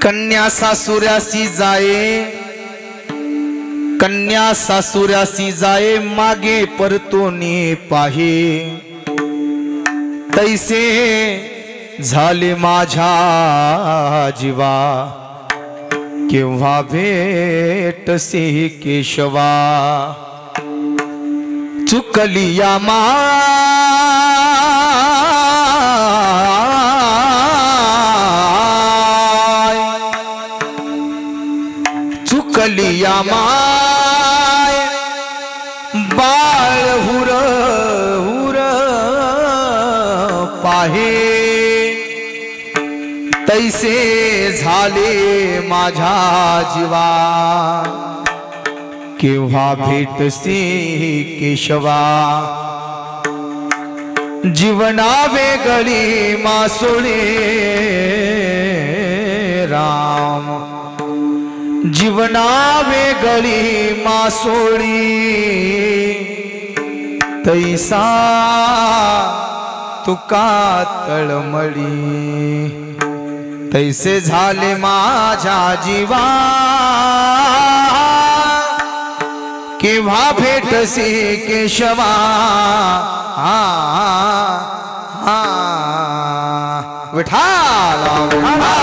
कन्या सासुऱ्यासी जाये, कन्या सासुऱ्यासी जाये, मागे परतोनी पाहे, तैसे झाले माझ्या जीवा, केव्हा भेटसे केशवा, चुकली या चुकलिया माय, बाळ हुर हुर पाहे, तैसे झाले माझ्या जीवा, केव्हा भेटसी केशवा, जीवना वेगळी मासोळे राम, जीवना वेगळी मासोळी, तैसा तुका तळमळी, तैसे झाले माझ्या जीवा, केव्हा भेटसी केशवा, विठाला विठाला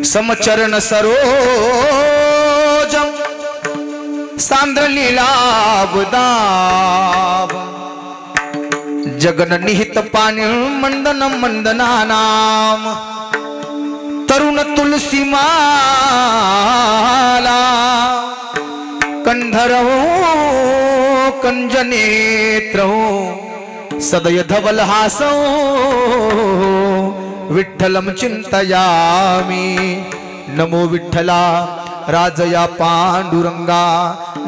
समचरण सरोजम, सांद्र लीलाबुदाब, जगन निहित पाणी मंदन मंदनानाम, तरुण तुलसी माला, कंधरो कंजनेत्रो, सदय धवल हासो, विठ्ठलम चिंतयामी, नमो विठ्ठला राजया पांडुरंगा,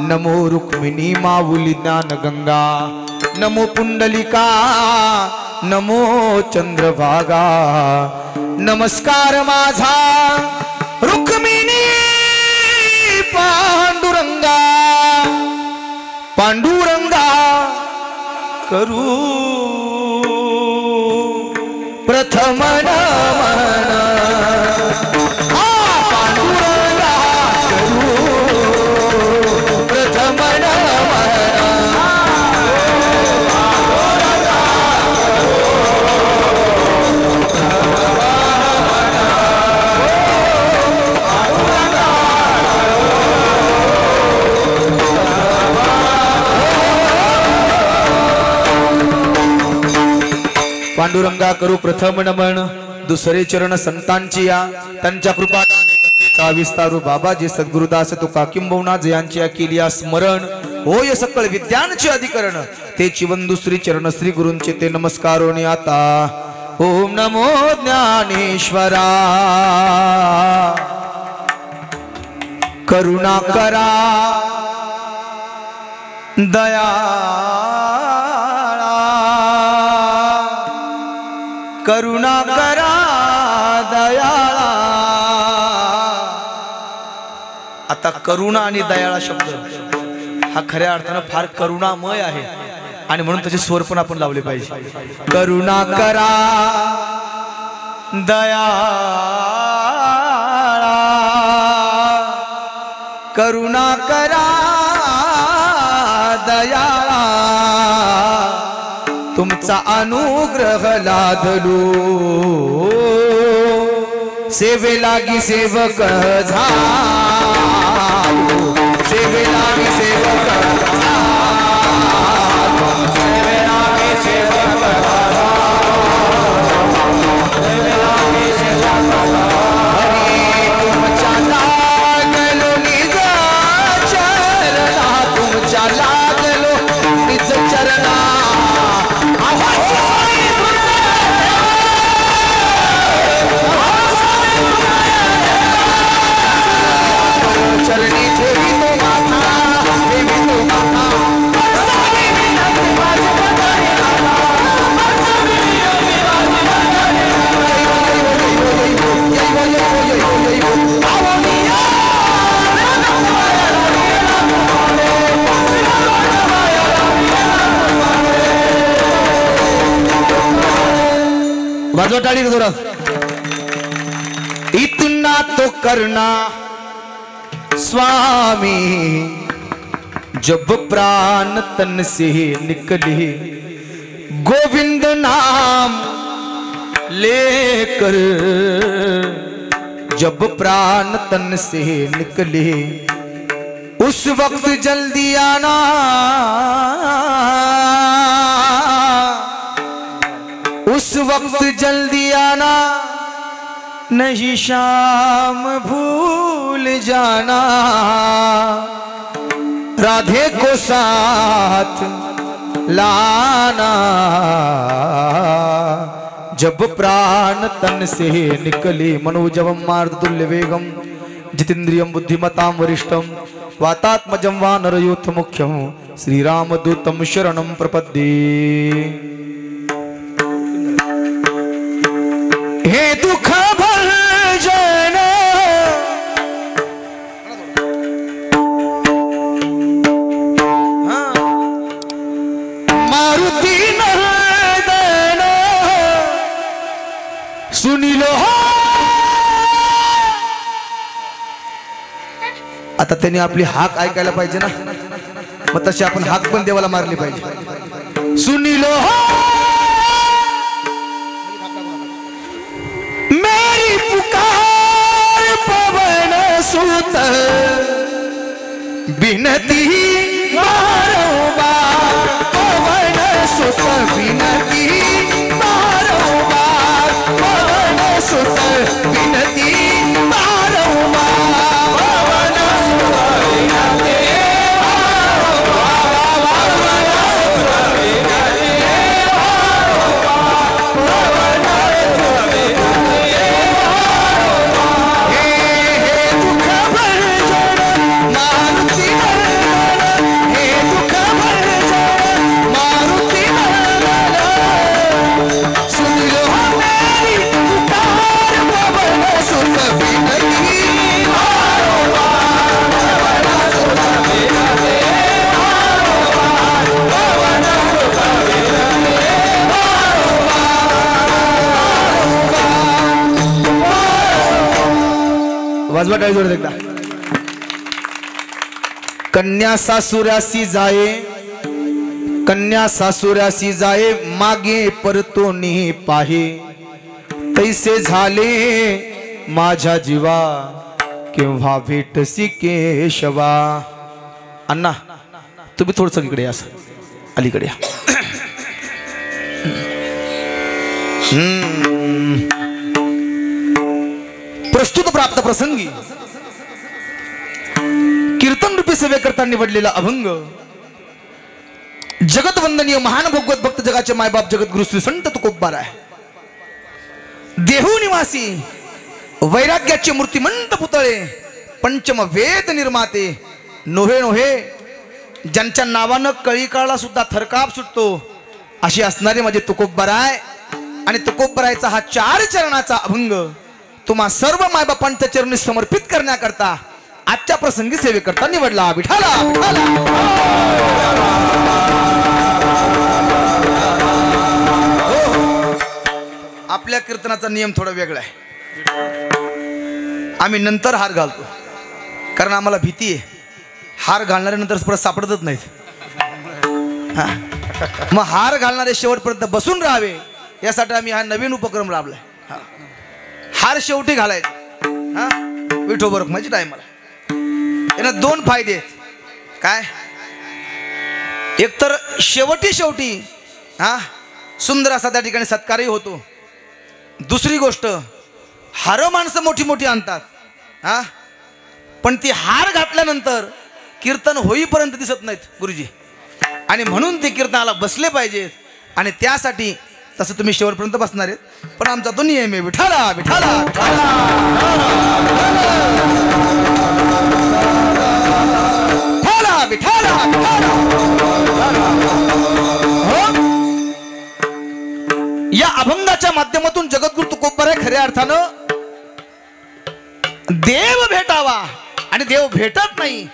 नमो रुक्मिणी माऊली ज्ञानगंगा, नमो पुंडलिका, नमो चंद्रभागा, नमस्कार माझा रुक्मिणी पांडुरंगा, पांडुरंगा करू प्रथम नमन, पांडुरंगा करू प्रथम नमन, पांडुरंगा करू प्रथम नमन, दुसरे चरण संतांची या, त्यांच्या कृपादाने विस्तारू बाबाजी सद्गुरुदास तुका किंबहुना जयांची केली स्मरण, होय सकळ विद्यांचे अधिकरण, ते चिवंदु श्री चरण श्री गुरूंचे ते नमस्कारोनी आता ओम नमो ज्ञानेश्वरा करुणा करा दयाळा करुणा करा दयाळा। आता करुणा आणि दयाळा शब्द हा खऱ्या अर्थानं फार करुणामय आहे आणि म्हणून त्याचे स्वर पण आपण लावले पाहिजे। करुणा करा दयाळा करुणा करा दयाळा तुमचा अनुग्रह लादलो सेवे लागी सेवक झालो सेवे लागी सेवक झालो सेवे लागी सेवक झालो सेवे लागी सेवक झालो। हरी तुमच्या लागलो निज चरणा तुमच्या लागलो निज चरणा चरणी ठेवी तो माथा ठेवी तो माथा वाजवा टाळी जोरात। इतना तो करना स्वामी जब प्राण तन से निकले गोविंद नाम लेकर जब प्राण तन से निकले उस वक्त जल्दी आना उस वक्त जल्दी आना नहीं शाम भूल जाना राधे को साथ लाना जब प्राण तन से निकले मनोजवम मार्दुल्य वेगम जितेन्द्रियम बुद्धिमतां वरिष्ठम वातात्मजं वानरयूथ मुख्यम श्रीरामदूतं शरणं प्रपद्ये। हे दुख भंजन मारुती नंदन सुनिलो। आता त्यांनी आपली हाक ऐकायला पाहिजे ना, मग तशी आपण हाक पण देवाला मारली पाहिजे। सुनिलो मेरी पुकार पवन सुत बिनती बारंबार पवन सुत बिनती बारंबार पवन सुत बिनती बारंबार पवन सुत बिनती एकदा कन्या सासुरासी जाये कन्या सासुरासी जाये मागे परतोनी पाहे तैसे झाले माझ्या जीवा केव्हा भेटसी केशवा। अण्णा तुम्ही थोडस इकडे या, अलीकडे या। प्रस्तुत प्राप्त प्रसंगी कीर्तन रूपी सेवे करता निवडलेला अभंग जगत वंदनीय महान भगवत भक्त जगाचे मायबाप जगद्गुरु श्री संत तुकोबार आहे। देहू निवासी वैराग्याचे मूर्तिमंत पुतळे पंचम वेद निर्माते नोहे नोहे ज्यांच्या नावानं कळीकाळला सुद्धा थरकाप सुटतो अशी असणारे माझे तुकोबराय आणि तुकोबरायचा हा 4 चरणाचा अभंग तुम्हा सर्व मायबापांच्या चरणी समर्पित करण्याकरता आजच्या प्रसंगी सेवेकरता निवडला. विठाला विठाला. आपल्या कीर्तनाचा नियम थोडा वेगळा आहे. आम्ही नंतर हार घालतो कारण आम्हाला भीती आहे हार घालणाऱ्यानंतर परत सापडतच नाहीत. मग हार घालणारे शेवटपर्यंत बसून राहावे यासाठी आम्ही हा नवीन उपक्रम राबलाय. हार शेवटी घालायचा. विठोबर माझी टायमाला याला 2 फायदे आहेत. काय? एक तर शेवटी सुंदर असा त्या ठिकाणी सत्कारही होतो. दुसरी गोष्ट हार माणसं मोठी मोठी आणतात पण ती हार घातल्यानंतर कीर्तन होईपर्यंत दिसत नाहीत गुरुजी आणि म्हणून ते कीर्तनाला बसले पाहिजेत आणि त्यासाठी तसं तुम्ही शेवटपर्यंत बसणार आहेत पण आमचा तो नियम आहे. विठाला विठाला विठाला विठाला. या अभंगाच्या माध्यमातून जगद्गुरु तुकोबराय खऱ्या अर्थानं देव भेटावा आणि देव भेटत नाही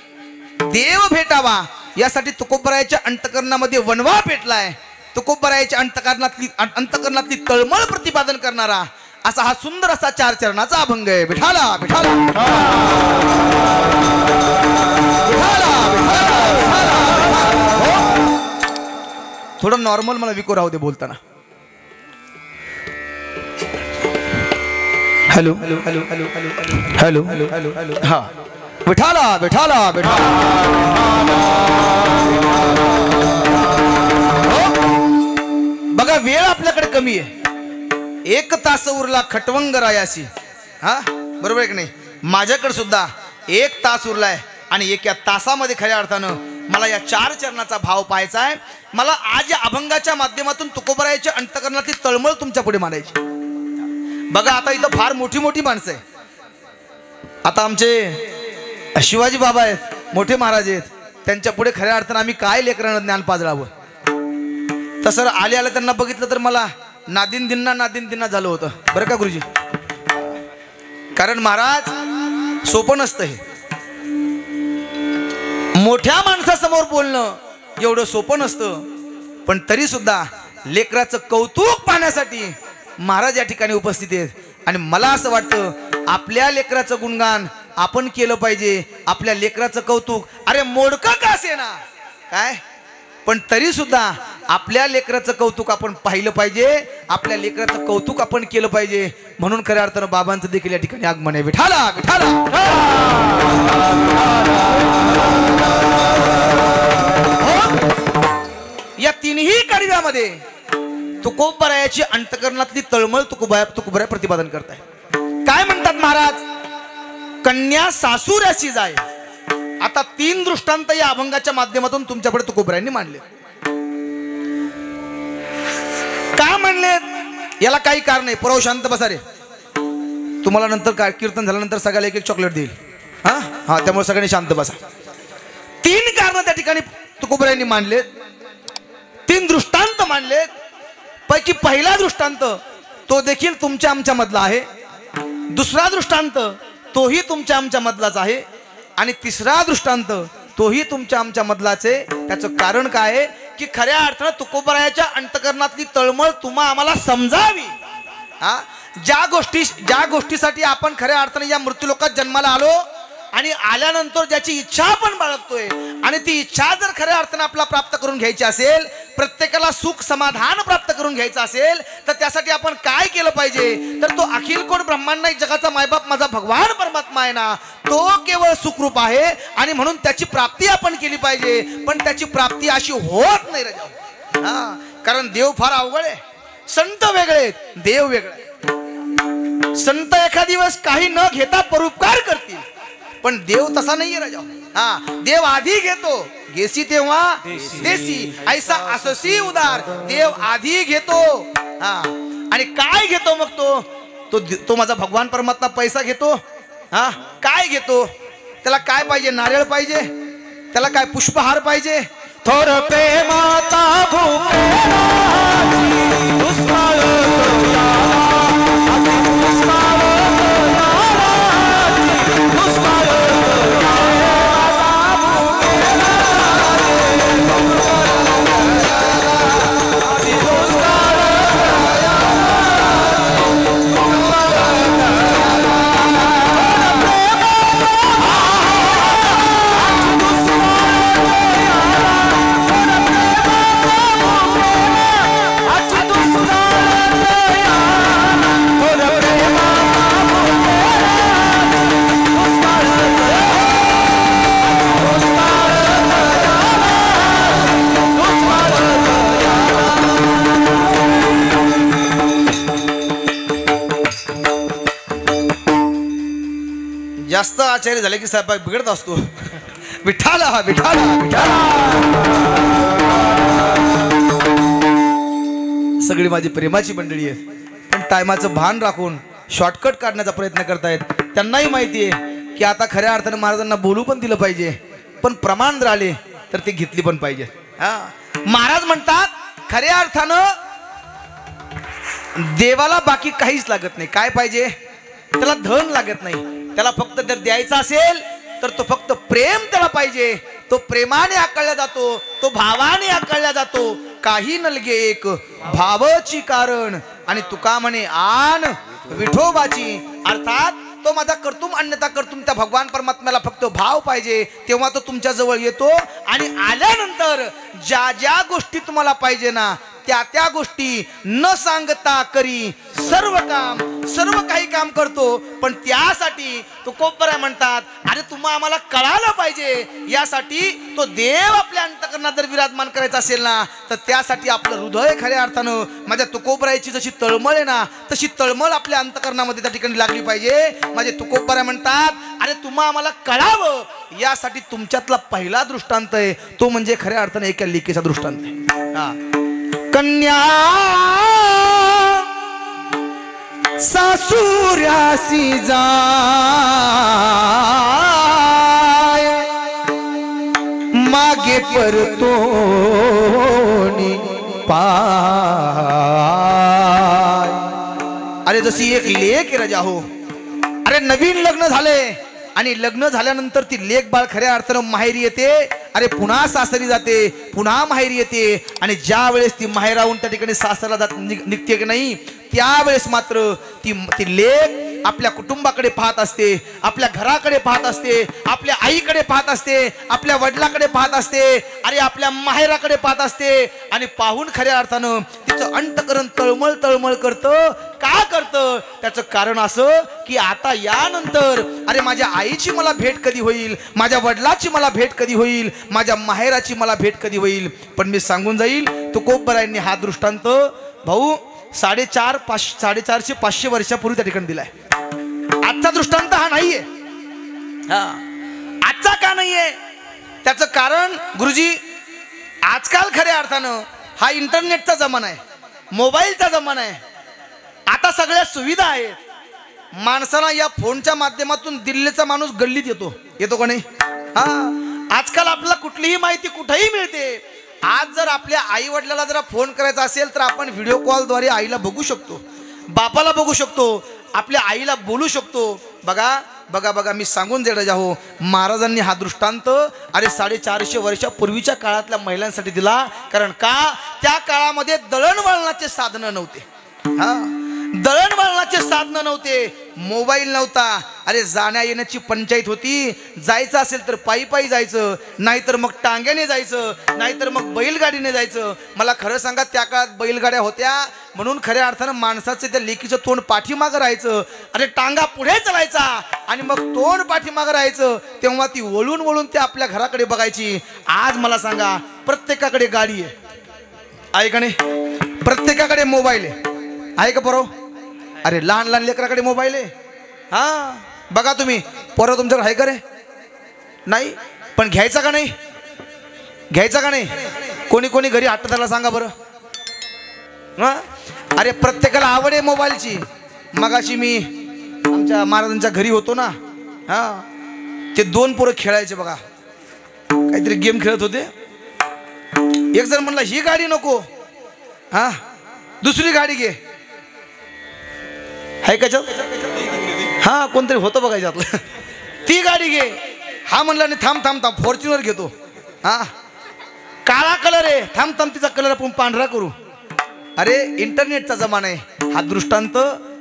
देव भेटावा यासाठी तुकोबरायच्या अंतकरणामध्ये वनवा पेटलाय. तुकोबरायच्या अंतकरणातली तळमळ प्रतिपादन करणारा असा हा सुंदर असा 4 चरणाचा अभंग आहे. विठाला विठाला थोडं नॉर्मल मला विको राहू दे बोलताना. Hello hello hello hello hello hello hello hello hello. हा विठाला विठाला विठाला. बघा वेळ आपल्याकडे कमी आहे. 1 तास उरला खटवंग रायासी. बरोबर आहे की नाही? माझ्याकडे सुद्धा 1 तास उरलाय आणि 1 तासामध्ये खऱ्या अर्थानं मला या 4 चरणाचा भाव पाहायचा आहे. मला आज या अभंगाच्या माध्यमातून तुकोबरायच्या अंतकरणातली तळमळ तुमच्या पुढे मांडायची. बघा आता इथं फार मोठी मोठी माणसं आहे. आता आमचे शिवाजी बाबा आहेत मोठे महाराज आहेत त्यांच्या पुढे खऱ्या अर्थानं आम्ही काय लेकरांना ज्ञान पाजळावं. तसं आले त्यांना बघितलं तर मला नादिन दिन्ना झालं होतं बरं का गुरुजी. कारण महाराज सोपं नसतं हे. मोठ्या माणसासमोर बोलणं एवढं सोपं नसतं पण तरी सुद्धा लेकराचं कौतुक पाहण्यासाठी महाराज या ठिकाणी उपस्थित आहेत आणि मला असं वाटतं आपल्या लेकराचं गुणगान आपण केलं पाहिजे. आपल्या लेकराचं कौतुक अरे मोडकं का असेना काय पण तरी सुद्धा आपल्या लेकराचं कौतुक आपण पाहिलं पाहिजे. आपल्या लेकराचं कौतुक आपण केलं पाहिजे. म्हणून खऱ्या अर्थानं बाबांचं देखील या ठिकाणी आगमन आहे. विठाला विठाला. या 3ही कडव्यामध्ये तुकोबरायाची अंतकरणातली तळमळ तुकोबराय प्रतिपादन करताय. काय म्हणतात महाराज? कन्या सासुऱ्याशी जाय. आता 3 दृष्टांत या अभंगाच्या माध्यमातून तुमच्याकडे तुकोबरायांनी मांडले. का मांडले याला काही कारण आहे. पुराव शांत बसा रे. तुम्हाला नंतर काय कीर्तन झाल्यानंतर सगळ्याला 1-1 चॉकलेट देईल. हा त्यामुळे सगळ्यांनी शांत बसा. 3 कारण त्या ठिकाणी तुकोबरायांनी मांडले. 3 दृष्टांत मांडले. पैकी पहिला दृष्टांत तो देखील तुमच्या आमच्या मधला आहे. दुसरा दृष्टांत तोही तुमच्या आमच्या मधलाच आहे आणि तिसरा दृष्टांत तोही तुमच्या आमच्या मधलाच आहे. त्याचं कारण काय आहे की खऱ्या अर्थानं तुकोबरायाच्या अंतकरणातली तळमळ तुम्हा आम्हाला समजावी. ज्या गोष्टीसाठी आपण खऱ्या अर्थाने या मृत्यूलोकात जन्माला आलो आणि आल्यानंतर ज्याची इच्छा आपण बाळगतोय आणि ती इच्छा जर खऱ्या अर्थाने आपला प्राप्त करून घ्यायची असेल, प्रत्येकाला सुख समाधान प्राप्त करून घ्यायचं असेल तर त्यासाठी आपण काय केलं पाहिजे तर तो अखिल कोट ब्रह्मांड जगाचा मायबाप माझा भगवान परमात्मा आहे ना, तो केवळ सुखरूप आहे आणि म्हणून त्याची प्राप्ती आपण केली पाहिजे. पण त्याची प्राप्ती अशी होत नाही राजा. कारण देव फार अवघड आहे. संत वेगळे देव वेगळे. संत एखादा दिवस काही न घेता परोपकार करतील पण देव तसा नाहीये राजा. देव आधी घेतो, घेसी तेव्हा देसी, ऐसा अससी उदार. देव आधी घेतो आणि काय घेतो मग तो तो माझा भगवान परमात्मा पैसा घेतो, हा काय घेतो, त्याला काय पाहिजे, नारळ पाहिजे, त्याला काय पुष्पहार पाहिजे, थोर प्रेमाता भूकेला दुष्काळ जास्त आचार्य झाले की स्वयंपाक बिघडत असतो. विठाला विठाला विठाला. सगळी माझी प्रेमाची मंडळी आहे, पण टायमाचं भान राखून शॉर्टकट काढण्याचा प्रयत्न करतायत. त्यांनाही माहिती आहे की आता खऱ्या अर्थानं महाराजांना बोलू पण दिलं पाहिजे, पण प्रमाण जर आले तर ते घेतली पण पाहिजे. महाराज म्हणतात खऱ्या अर्थानं देवाला बाकी काहीच लागत नाही. काय पाहिजे, त्याला धन लागत नाही, त्याला फक्त जर द्यायचा असेल तर तो फक्त प्रेम त्याला पाहिजे. तो प्रेमाने आकळला जातो, तो भावाने आकळला जातो. काही नलगे एक भावची कारण, आणि तुका म्हणे आन विठोबाची. अर्थात तो माझा कर्तुम अन्यथा कर्तुम, त्या भगवान परमात्म्याला फक्त भाव पाहिजे, तेव्हा तो तुमच्या जवळ येतो. आणि आल्यानंतर ज्या ज्या गोष्टी तुम्हाला पाहिजे ना, त्या त्या गोष्टी न सांगता करी सर्व काम, सर्व काही काम करतो. पण त्यासाठी तो कोपरा म्हणतात, अरे तुम्हा आम्हाला कळालं पाहिजे, यासाठी तो देव आपल्या अंतकरणात जर विराजमान करायचा असेल ना, तर त्यासाठी आपलं हृदय खऱ्या अर्थानं माझ्या तुकोबरायाची जशी तळमळ आहे ना, तशी तळमळ आपल्या अंतकरणामध्ये त्या ठिकाणी लागली पाहिजे. माझे तुकोबराय म्हणतात, अरे तुम्हा आम्हाला कळावं, यासाठी तुमच्यातला पहिला दृष्टांत आहे तो म्हणजे खऱ्या अर्थानं एका लेकीचा दृष्टांत आहे. कन्या सासुऱ्यासी जाय, मागे परतोनी पाय. अरे जशी एक लेक आहे राजा हो, अरे नवीन लग्न झाले आणि लग्न झाल्यानंतर ती लेक बाळ खऱ्या अर्थानं माहेरी येते. अरे पुन्हा सासरी जाते, पुन्हा माहेरी येते. आणि ज्या वेळेस ती माहेराहून त्या ठिकाणी सासरला जात निघते की नाही, त्यावेळेस मात्र ती लेक आपल्या कुटुंबाकडे पाहत असते, आपल्या घराकडे पाहत असते, आपल्या आईकडे पाहत असते, आपल्या वडिलाकडे पाहत असते, अरे आपल्या माहेराकडे पाहत असते. आणि पाहून खऱ्या अर्थानं तिचं अंतकरण तळमळ तळमळ करतं. का करतं, त्याचं कारण असं की आता यानंतर अरे माझ्या आईची मला भेट कधी होईल, माझ्या वडिलाची मला भेट कधी होईल, माझ्या माहेराची मला भेट कधी होईल. पण मी सांगून जाईल, तुकोबरायांनी हा दृष्टांत भाऊ 450-500 वर्षापूर्वी त्या ठिकाणी दिलाय. आजचा दृष्टांत हा नाहीये. आजचा का नाहीये, त्याचं कारण गुरुजी, आजकाल खऱ्या अर्थानं हा इंटरनेटचा जमाना आहे, मोबाईलचा जमाना आहे. आता सगळ्या सुविधा आहेत. माणसाला या फोनच्या माध्यमातून दिल्लीचा माणूस गल्लीत येतो का नाही. आजकाल आपल्याला कुठलीही माहिती कुठेही मिळते. आज जर आपल्या आई वडिलाला जरा फोन करायचा असेल तर आपण व्हिडिओ कॉलद्वारे आईला बघू शकतो, बापाला बघू शकतो, आपल्या आईला बोलू शकतो. बघा बघा बघा, मी सांगून दे राजा हो, महाराजांनी हा दृष्टांत अरे 450 वर्षापूर्वीच्या काळातल्या महिलांसाठी दिला. कारण का, त्या काळामध्ये दळणवळणाचे साधनं नव्हते. दळणवळणाचे साधनं नव्हते, मोबाईल नव्हता. अरे जाण्या येण्याची पंचायत होती. जायचं असेल तर पायी पायी जायचं, नाहीतर मग टांग्याने जायचं, नाहीतर मग बैलगाडीने जायचं. मला खरं सांगा, त्या काळात बैलगाड्या होत्या म्हणून खऱ्या अर्थानं माणसाचं त्या लेकीचं तोंड पाठीमागं राहायचं. अरे टांगा पुढे चालायचा आणि मग तोंड पाठीमागं राहायचं. तेव्हा ती वळून वळून त्या आपल्या घराकडे बघायची. आज मला सांगा, प्रत्येकाकडे गाडी आहे का नाही, प्रत्येकाकडे मोबाईल आहे का बरोबर. अरे लहान लहान लेकराकडे मोबाईल आहे. बघा तुम्ही, पोरं तुमच्याकडे आहे का रे, नाही. पण घ्यायचा का नाही, घ्यायचा का नाही. कोणी कोणी घरी हट्ट झाला सांगा बरं. अरे प्रत्येकाला आवड आहे मोबाईलची. मगाशी मी आमच्या महाराजांच्या घरी होतो ना, हा ते 2 पोरं खेळायचे बघा, काहीतरी गेम खेळत होते. एक जण म्हणला ही गाडी नको, हा दुसरी गाडी घे. हाय का हा कोणतरी होतं बघा याच्यातलं. ती गाडी घे. हा म्हणला नाही थांब थांब थांब फॉर्च्युनर घेतो. हा काळा कलर आहे, थांब थांब तिचा कलर आपण पांढरा करू. अरे इंटरनेटचा जमाना आहे. हा दृष्टांत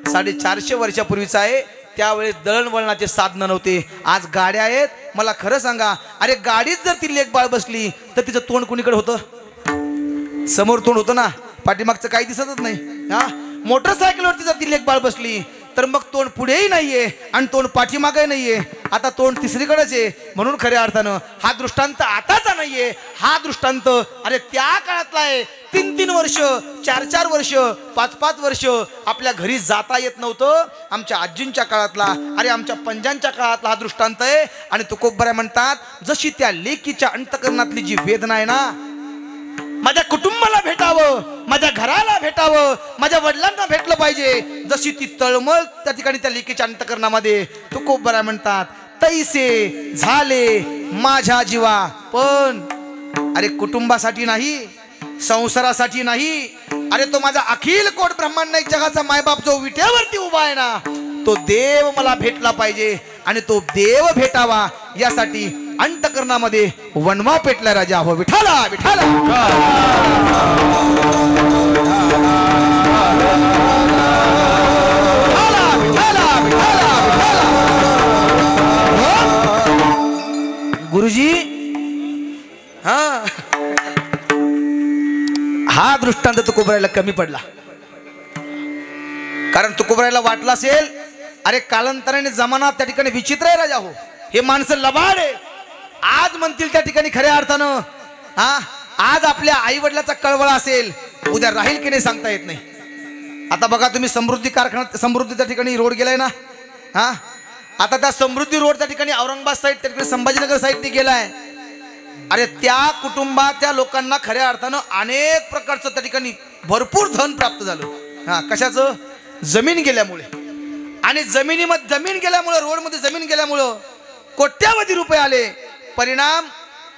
450 वर्षापूर्वीचा आहे. त्यावेळेस दळणवळणाचे साधनं नव्हते, आज गाड्या आहेत. मला खरं सांगा, अरे गाडीत जर ती लेकबाळ बसली तर तिचं तोंड कुणीकडे होतं? समोर तोंड होतं ना, पाठीमागचं काही दिसतच नाही. हा मोटरसायकलवरती जर ती लेकबाळ बसली तर मग तोंड पुढेही नाहीये आणि तोंड पाठीमागे नाहीये, आता तोंड तिसरीकडेच आहे. म्हणून खऱ्या अर्थानं हा दृष्टांत आताचा नाहीये, हा दृष्टांत अरे त्या काळातला आहे. 3-3 वर्ष 4-4 वर्ष 5-5 वर्ष आपल्या घरी जाता येत नव्हतं. आमच्या आजींच्या काळातला, अरे आमच्या पंजांच्या काळातला हा दृष्टांत आहे. आणि तुकोबराय म्हणतात, जशी त्या लेकीच्या अंतकरणातली जी वेदना आहे ना, माझ्या कुटुंबाला भेटावं, माझ्या घराला भेटावं, माझ्या वडिलांना भेटलं पाहिजे, जशी ती तळमळ त्या ठिकाणी त्या लेकीच्या अंतकरणामध्ये, तुकोबराय म्हणतात तैसे झाले माझ्या जीवा. पण अरे कुटुंबासाठी नाही, संसारासाठी नाही, अरे तो माझा अखिल कोट ब्रह्मांड जगाचा मायबाप जो विट्यावरती उभा आहे ना, तो देव मला भेटला पाहिजे. आणि तो देव भेटावा यासाठी अंतकरणामध्ये वनवा पेटला राजा हो. विठाला विठाला गुरुजी. हा दृष्टांत तुकोबरायला कमी पडला, कारण तुकोबरायला वाटलं असेल अरे कालांतराने जमाना त्या ठिकाणी विचित्र आहे राजा हो, हे माणसं लबाड आहे. आज म्हणतील त्या ठिकाणी खऱ्या अर्थानं आज आपल्या आई वडिलाचा कळवळा असेल, उद्या राहील की नाही सांगता येत नाही. आता बघा तुम्ही समृद्धी कारखाना, समृद्धी त्या ठिकाणी रोड गेलाय ना, आता त्या समृद्धी रोड त्या ठिकाणी औरंगाबाद साईड, त्या ठिकाणी संभाजीनगर साईडने गेलाय. अरे त्या कुटुंबाच्या लोकांना खऱ्या अर्थानं अनेक प्रकारचं त्या ठिकाणी भरपूर धन प्राप्त झालं. कशाचं? जमीन गेल्यामुळे. आणि जमीन गेल्यामुळे, रोडमध्ये जमीन गेल्यामुळं कोट्यावधी रुपये आले. परिणाम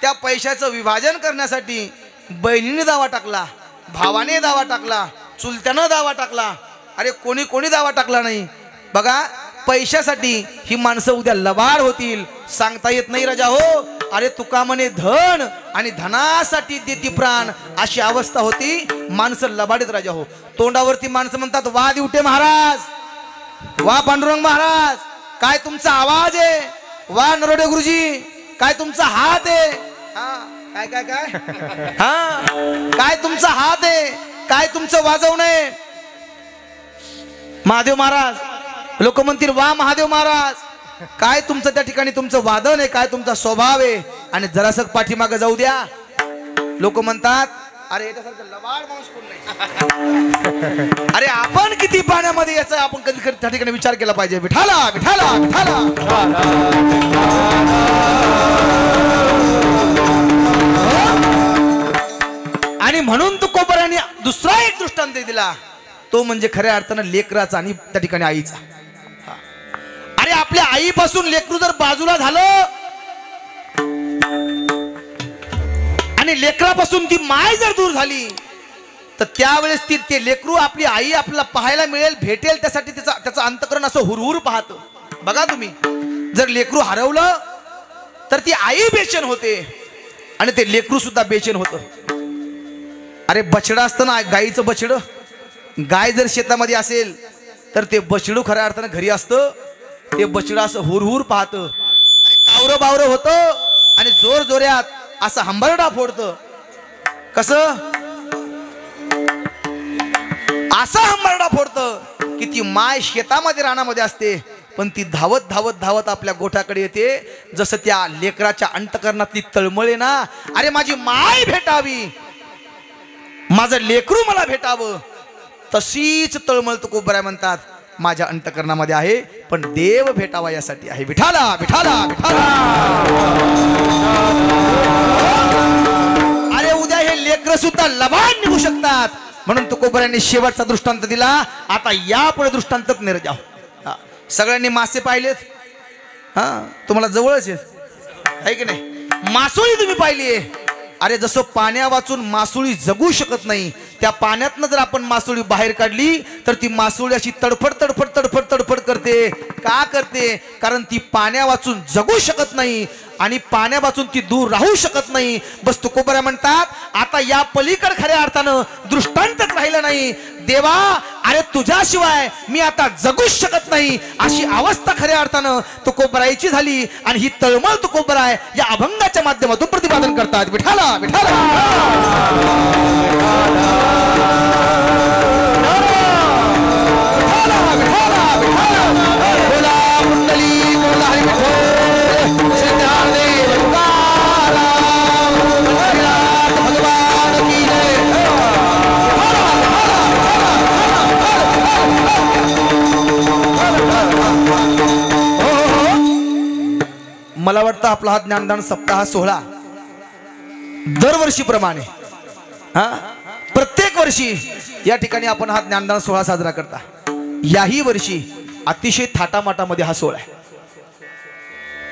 त्या पैशाचं विभाजन करण्यासाठी बहिणीने दावा टाकला, भावाने दावा टाकला, चुलत्यानं दावा टाकला, अरे कोणी दावा टाकला नाही. बघा पैशासाठी ही माणसं उद्या लबाड होतील, सांगता येत नाही राजा हो. अरे तुका म्हणे धन आणि धनासाठी देती प्राण, अशी अवस्था होती. माणसं लबाडीत राजा हो. तोंडावरती माणसं म्हणतात वा दिवटे महाराज, वा पांडुरंग महाराज, काय तुमचा आवाज आहे, वा नरोडे गुरुजी काय तुमचा हात आहे, काय काय काय काय तुमचा हात आहे, काय तुमचं वाजवणं आहे. महादेव महाराज, लोक म्हणतील वा महादेव महाराज, काय तुमचं त्या ठिकाणी तुमचं वादन आहे, काय तुमचा स्वभाव आहे. आणि जरासं पाठीमागे जाऊ द्या, लोक म्हणतात अरे याच्यासारखं लबाड माणूस कोण नाही. अरे आपण किती पाण्यामध्ये याचा आपण कधी त्या ठिकाणी विचार केला पाहिजे. विठाला विठाला विठाला. आणि म्हणून तुकोबराने दुसरा एक दृष्टांत दिला, तो म्हणजे खऱ्या अर्थानं लेकराचा आणि त्या ठिकाणी आईचा. अरे आपल्या आईपासून लेकरू जर बाजूला झालं आणि लेकरापासून ती माय जर दूर झाली तर त्यावेळेस ते लेकरू आपली आई आपल्याला पाहायला मिळेल, भेटेल, त्यासाठी त्याचं अंतकरण असं हुरहुर पाहतं. बघा तुम्ही, जर लेकरू हरवलं तर ती आई बेचैन होते आणि ते लेकरू सुद्धा बेचैन होतं. अरे बछडं असतं ना, गाईचं बछडं, गाय जर शेतामध्ये असेल तर ते बछडू खऱ्या अर्थानं घरी असतं. ते बछडं असं हुरहुर पाहतं, कावरं बावरं होतं आणि जोर जोऱ्यात असं हंबरडा फोडतं. कसं? असा हंबरडा फोडतं की ती माय शेतामध्ये रानामध्ये असते, पण ती धावत धावत धावत आपल्या गोठ्याकडे येते. जसं त्या लेकराच्या अंतकरणातली तळमळ आहे ना, अरे माझी माय भेटावी, माझं लेकरू मला भेटावं, तशीच तळमळ तुकोबराय म्हणतात माझ्या अंतकरणामध्ये आहे, पण देव भेटावा यासाठी आहे. विठाला विठाला विठाला. अरे उद्या हे लेकर सुद्धा लबाड निघू शकतात. म्हणून तुकोबरायांनी शेवटचा दृष्टांत दिला. आता यापुढे दृष्टांतच नाही जाओ. सगळ्यांनी मासे पाहिलेत. तुम्हाला जवळच आहे की नाही. मासोळी तुम्ही पाहिलीये. अरे जसं पाण्या वाचून मासोळी जगू शकत नाही, त्या पाण्यातनं जर आपण मासोळी बाहेर काढली तर ती मासोळी अशी तडफड तडफड तडफड तडफड करते. का करते? कारण ती पाण्या वाचून जगू शकत नाही आणि पाण्या वाचून ती दूर राहू शकत नाही. बस तुकोबरा म्हणतात आता या पलीकड खऱ्या अर्थानं दृष्टांतच राहिलं नाही. देवा अरे तुझ्याशिवाय मी आता जगूच शकत नाही अशी अवस्था खऱ्या अर्थानं तुकोबरायची झाली. आणि ही तळमळ तुकोबराय या अभंगाच्या माध्यमातून प्रतिपादन करतात. विठाला विठाला मला वाटतं आपला हा ज्ञानदान सप्ताह सोहळा दरवर्षीप्रमाणे प्रत्येक वर्षी या ठिकाणी आपण हा ज्ञानदान सोहळा साजरा करता. याही वर्षी अतिशय थाटामाटामध्ये हा सोहळा आहे.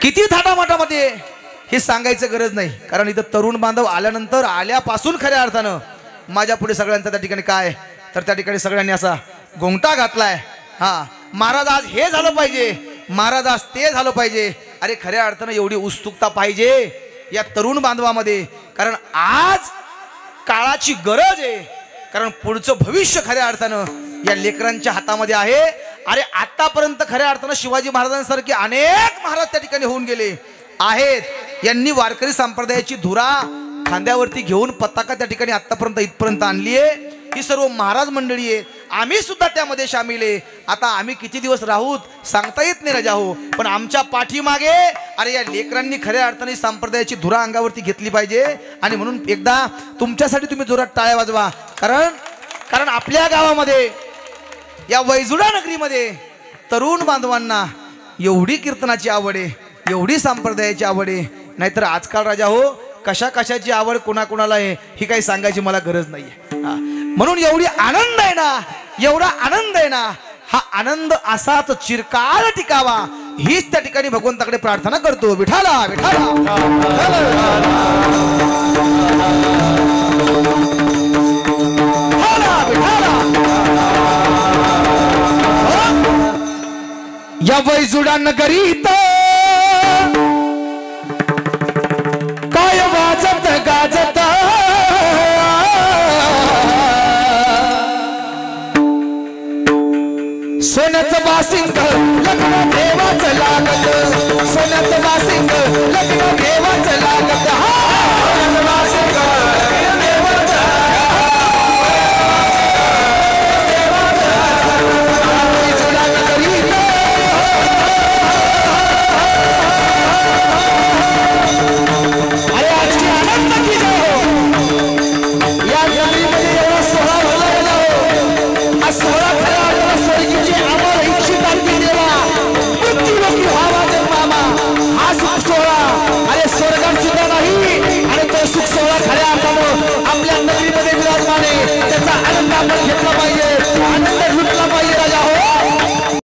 किती थाटामाटामध्ये हे सांगायचं गरज नाही, कारण इथं तरुण बांधव आल्यानंतर आल्यापासून खऱ्या अर्थानं माझ्या पुढे सगळ्यांचा त्या ठिकाणी काय तर त्या ठिकाणी सगळ्यांनी असा गोंगटा घातलाय. महाराज आज हे झालं पाहिजे, महाराज आज ते झालं पाहिजे. अरे खऱ्या अर्थानं एवढी उत्सुकता पाहिजे या तरुण बांधवामध्ये, कारण आज काळाची गरज आहे. कारण पुढचं भविष्य खऱ्या अर्थानं या लेकरांच्या हातामध्ये आहे. अरे आतापर्यंत खऱ्या अर्थानं शिवाजी महाराजांसारखे अनेक महाराज त्या ठिकाणी होऊन गेले आहेत. यांनी वारकरी संप्रदायाची धुरा खांद्यावरती घेऊन पताका त्या ठिकाणी आतापर्यंत इथपर्यंत आणली आहे. ही सर्व महाराज मंडळी आहे. आम्ही सुद्धा त्यामध्ये सामील आहे. आता आम्ही किती दिवस राहूत सांगता येत नाही राजा हो, पण आमच्या पाठीमागे अरे या लेकरांनी खऱ्या अर्थाने संप्रदायाची धुरा अंगावरती घेतली पाहिजे. आणि म्हणून एकदा तुमच्यासाठी तुम्ही जोरात टाळ्या वाजवा. कारण आपल्या गावामध्ये या वैजुडा नगरीमध्ये तरुण बांधवांना एवढी कीर्तनाची आवड आहे, एवढी संप्रदायाची आवड आहे. नाहीतर आजकाल राजा हो कशा कशाची आवड कोणाकोणाला आहे ही काही सांगायची मला गरज नाहीये. म्हणून एवढी आनंद आहे ना, एवढा आनंद आहे ना, हा आनंद असाच चिरकाल टिकावा हीच त्या ठिकाणी भगवंताकडे प्रार्थना करतो. विठाला विठाला या वैजुडा नगरीत काय वाजत गाजत सोन्याचं बासिंग लग्न देवाचं लागत, सोन्याचं बासिंग लग्न देवाचं लागत. सोन्याचं बासिंग लग्न देवाचं अरे आजची आनंद की जाओ या नगरीमध्ये एवढा सोहळा भरला गेला हो. हा सोहळा खऱ्या स्वर्गीची अमर इच्छित आणखी देवा मृत्यू लोकी व्हावा जर मामा. हा सुख सोहळा अरे स्वर्गात सुद्धा नाही आणि तो सुख सोहळा खऱ्या अर्थानं आपल्या नगरीमध्ये विराजमान आहे. त्याचा आनंद आपण घेतला पाहिजे, आनंद लुटला पाहिजे राजा हो.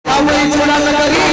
त्यामुळे थोडा नगरी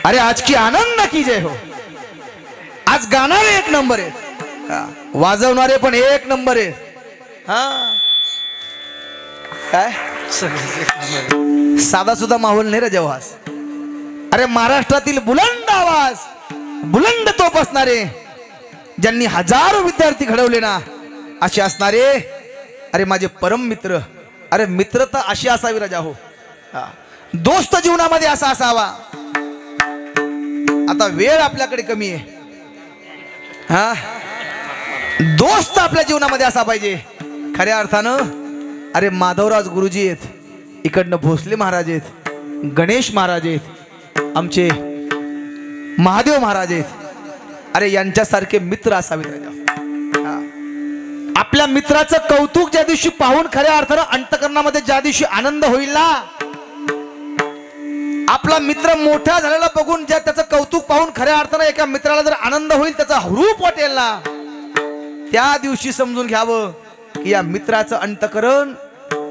अरे आज की आनंद की जय हो. आज गाणारे एक नंबर आहे, वाजवणारे पण एक नंबर आहे. काय साधा सुद्धा माहोल नाही रे जेव्हास. अरे महाराष्ट्रातील बुलंद आवाज बुलंद तोप असणारे ज्यांनी हजारो विद्यार्थी घडवले ना, असे असणारे अरे माझे परम मित्र, अरे मित्र तर अशी असावी राजा हो, दोस्त जीवनामध्ये असा असावा. आता वेळ आपल्याकडे कमी आहे, हा दोस्त आपल्या जीवनामध्ये असा पाहिजे खऱ्या अर्थानं. अरे माधवराज गुरुजी आहेत, इकडनं भोसले महाराज आहेत, गणेश महाराज आहेत, आमचे महादेव महाराज आहेत. अरे यांच्यासारखे मित्र असावेत राजा. आपल्या मित्राचं कौतुक ज्या दिवशी पाहून खऱ्या अर्थानं अंतकरणामध्ये ज्या दिवशी आनंद होईल ना, आपला मित्र मोठा झालेला बघून ज्या त्याचं कौतुक पाहून खऱ्या अर्थानं एका मित्राला जर आनंद होईल, त्याचा रूप वाटेल ना, त्या दिवशी समजून घ्यावं की या मित्राचं अंतकरण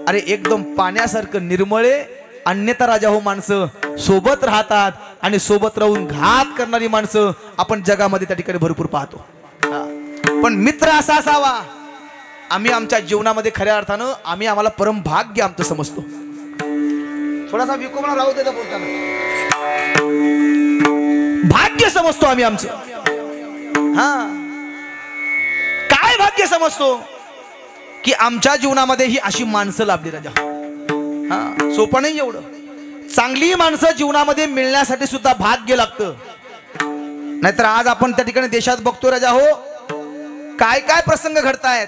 अरे एकदम पाण्यासारखं निर्मळे. अन्यथा राजा हो माणसं सोबत राहतात आणि सोबत राहून घात करणारी माणसं आपण जगामध्ये त्या ठिकाणी भरपूर पाहतो. पण मित्र असा असावा, आम्ही आमच्या जीवनामध्ये खऱ्या अर्थानं आम्ही आम्हाला परम भाग्य आमचं समजतो. थोडासा विकोमणा राहू देता बोलताना, भाग्य समजतो आम्ही आमचं. हा काय भाग्य समजतो की आमच्या जीवनामध्ये ही अशी माणसं लाभली राजा. हा सोपं नाही एवढं. चांगली माणसं जीवनामध्ये मिळण्यासाठी सुद्धा भाग्य लागतं. नाहीतर आज आपण त्या ठिकाणी देशात बघतो राजा हो, काय काय प्रसंग घडतायत,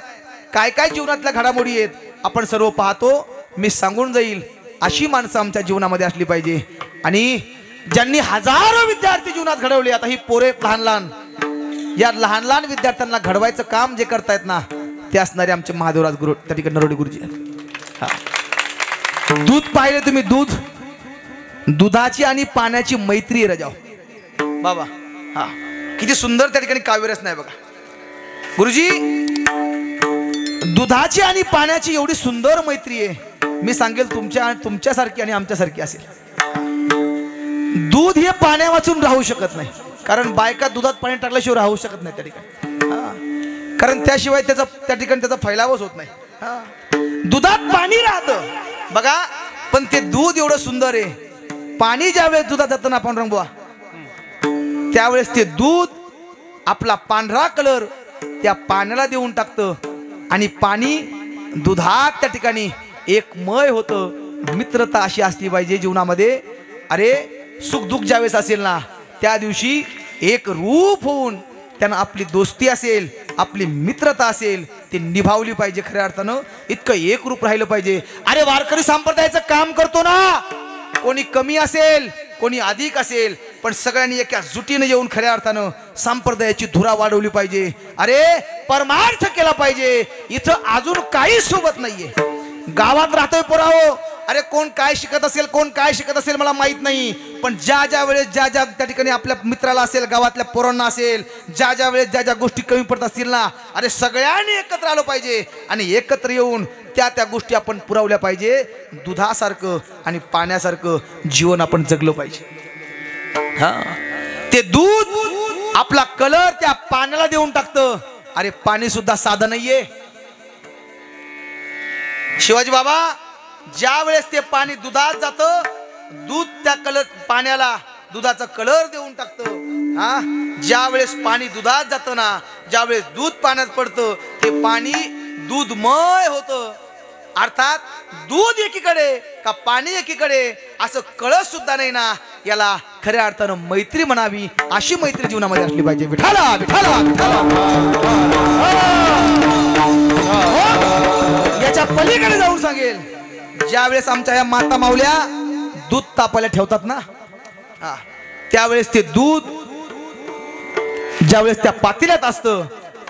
काय काय जीवनातल्या घडामोडी आहेत आपण सर्व पाहतो. मी सांगून जाईल अशी माणसं आमच्या जीवनामध्ये असली पाहिजे. आणि ज्यांनी हजारो विद्यार्थी जीवनात घडवले, आता ही पोरे लहान लहान, या लहान लहान विद्यार्थ्यांना घडवायचं काम जे करतायत ना, ते असणारे आमचे महादेवराज गुरु त्या ठिकाणी नरोडे गुरुजी आहेत. दूध पाहिले तुम्ही, दूध, दुधाची आणि पाण्याची मैत्री आहे राजा बाबा. हा किती सुंदर त्या ठिकाणी काव्यरस नाही बघा गुरुजी. दुधाची आणि पाण्याची एवढी सुंदर मैत्री आहे. मी सांगेल तुमच्यासारखी आणि आमच्यासारखी असेल. दूध हे पाण्या वाचून राहू शकत नाही, कारण बायका दुधात पाणी टाकल्याशिवाय राहू शकत नाही त्या ठिकाणी, कारण त्याशिवाय त्याचा त्या ठिकाणी त्याचा फैलावच होत नाही. दुधात पाणी राहतं बघा, पण ते दूध एवढं सुंदर आहे. पाणी ज्यावेळेस दुधात जातं ना आपण रंगवा, त्यावेळेस ते दूध आपला पांढरा कलर त्या पाण्याला देऊन टाकतं आणि पाणी दुधात त्या ठिकाणी एक मय होतं. मित्रता अशी असली पाहिजे जीवनामध्ये. अरे सुख दुःख ज्यावेळेस असेल ना, त्या दिवशी एक रूप होऊन त्यांना आपली दोस्ती असेल, आपली मित्रता असेल, ती निभावली पाहिजे. खऱ्या अर्थानं इतकं एक रूप राहिलं पाहिजे. अरे वारकरी संप्रदायाचं काम करतो ना, कोणी कमी असेल कोणी अधिक असेल, पण सगळ्यांनी एका जुटीने येऊन खऱ्या अर्थानं संप्रदायाची धुरा वाढवली पाहिजे. अरे परमार्थ केला पाहिजे. इथं अजून काही सोबत नाहीये. गावात राहतोय पोराओ, अरे कोण काय शिकत असेल कोण काय शिकत असेल मला माहित नाही, पण ज्या ज्या वेळेस ज्या ज्या त्या ठिकाणी आपल्या मित्राला असेल, गावातल्या पोरांना असेल, ज्या ज्या वेळेस ज्या ज्या गोष्टी कमी पडत असतील ना, अरे सगळ्यांनी एकत्र आलो पाहिजे आणि एकत्र येऊन त्या त्या गोष्टी आपण पुरवल्या पाहिजे. दुधासारखं आणि पाण्यासारखं जीवन आपण जगलं पाहिजे. हा ते दूध आपला कलर त्या पाण्याला देऊन टाकतं. अरे पाणी सुद्धा साधं नाहीये शिवाजी बाबा. ज्या वेळेस ते पाणी दुधात जातं, दूध त्या कलर पाण्याला दुधाचा कलर देऊन टाकतं. हा ज्या वेळेस पाणी दुधात जातं ना, ज्या वेळेस दूध पाण्यात पडतं, ते पाणी दूधमय होतं. अर्थात दूध एकीकडे का पाणी एकीकडे असं कळत सुद्धा नाही ना. याला खऱ्या अर्थानं मैत्री म्हणावी. अशी मैत्री जीवनामध्ये असली पाहिजे. विठाला विठाला विठाला. याच्या पलीकडे जाऊन सांगेल, ज्या वेळेस आमच्या या माता माऊल्या दूध तापायला ठेवतात ना, त्यावेळेस ते दूध ज्यावेळेस त्या पातेल्यात असतं,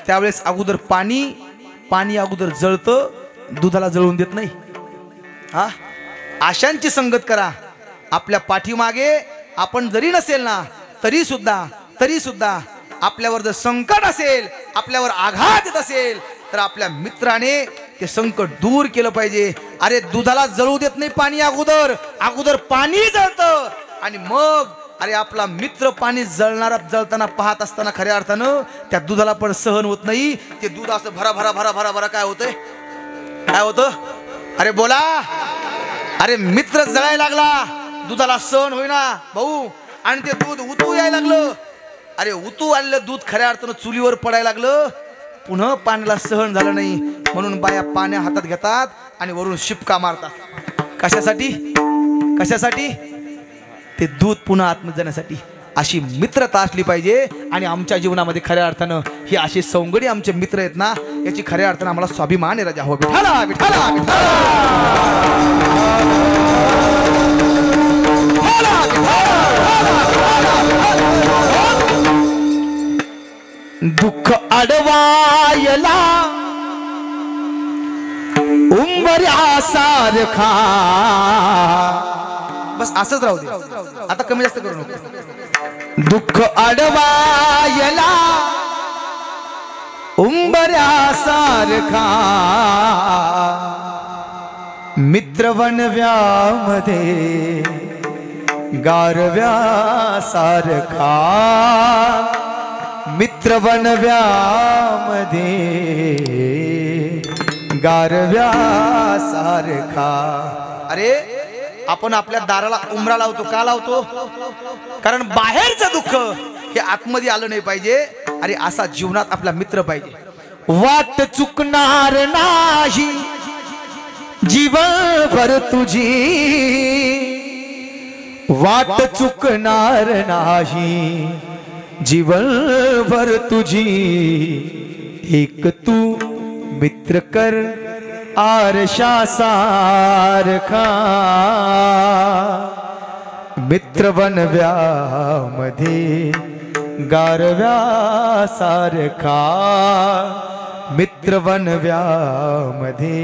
त्यावेळेस अगोदर पाणी अगोदर जळतं, दुधाला जळून देत नाही. हा आशांची संगत करा. आपल्या पाठीमागे आपण जरी नसेल ना, तरी सुद्धा आपल्यावर जर संकट असेल, आपल्यावर आघात येत असेल, तर आपल्या मित्राने ते संकट दूर केलं पाहिजे. अरे दुधाला जळू देत नाही पाणी, अगोदर पाणी जळतं आणि मग अरे आपला मित्र पाणी जळताना पाहत असताना खऱ्या अर्थानं त्या दुधाला पण सहन होत नाही. ते दूध असं भरा भरा भरा भरा भरा काय होतंय, काय होतं? अरे बोला. अरे मित्र जळायला लागला, दुधाला सहन होईना भाऊ, आणि ते दूध उतू यायला लागलं. अरे उतू आलेलं दूध खऱ्या अर्थानं चुलीवर पडायला लागलं. पुन्हा पाण्याला सहन झालं नाही म्हणून बाया पाण्या हातात घेतात आणि वरून शिपका मारतात. कशासाठी? कशासाठी? ते दूध पुन्हा आतमध्ये जाण्यासाठी. अशी मित्रता असली पाहिजे. आणि आमच्या जीवनामध्ये खऱ्या अर्थानं ही अशी सौंगडी आमचे मित्र आहेत ना, याची खऱ्या अर्थानं आम्हाला स्वाभिमान आहे राजा. हो विठाला विठाला विठाला. दुःख अडवायला उंबऱ्यासारखा. बस असंच राहू दे, आता कमी जास्त करू नको. दुःख अडवायला उंबऱ्यासारखा मित्र वनव्यामध्ये गारव्यासारखा. मित्र वनव्यामध्ये गारव्यासारखा. अरे आपण आपल्या दाराला उमरा लावतो. का लावतो? कारण बाहेरचं दुःख हे आतमध्ये आलं नाही पाहिजे. अरे असा जीवनात आपला मित्र पाहिजे. वाट चुकणार नाही जीवनभर तुझी. वाट चुकणार नाही जीवनभर तुझी. एक तू मित्र कर आरशासारखा. मित्र वनव्यामध्ये गारव्यासारखा. मित्र वनव्यामध्ये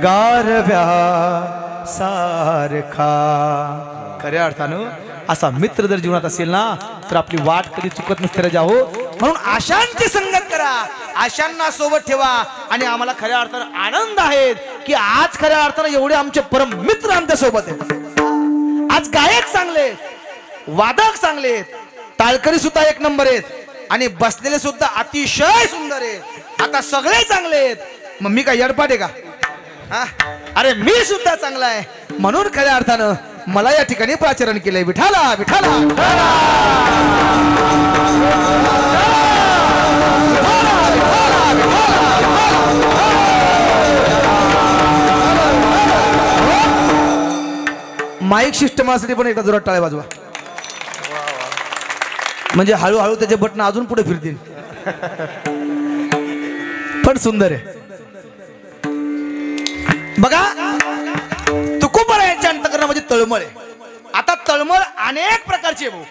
गारव्यासारखा. खऱ्या अर्थानं असा मित्र जर जीवनात असेल ना तर आपली वाट कधी चुकत नसते राजा. हो म्हणून आशांची संगत करा, आशांना सोबत ठेवा. आणि आम्हाला खऱ्या अर्थानं आनंद आहे की आज खऱ्या अर्थानं एवढे आमचे परम मित्र आमच्या सोबत आहेत. आज गायक चांगले आहेत, वादक चांगले आहेत, टाळकरी सुद्धा एक नंबर आहेत आणि बसलेले सुद्धा अतिशय सुंदर आहेत. आता सगळे चांगले आहेत. मग मी काय येडपाट आहे का? अरे मी सुद्धा चांगला आहे म्हणून खऱ्या अर्थानं मला या ठिकाणी प्राचरण केलंय. विठाला विठाला माईक सिस्टमासाठी पण एकदा जोरात टाळ्या वाजवा. म्हणजे हळूहळू त्याचे बटन अजून पुढे फिरतील. पण सुंदर आहे बघा. तुकोबरायांच्या अंतःकरणामध्ये तळमळ आहे. आता तळमळ अनेक प्रकारची आहे भाऊ.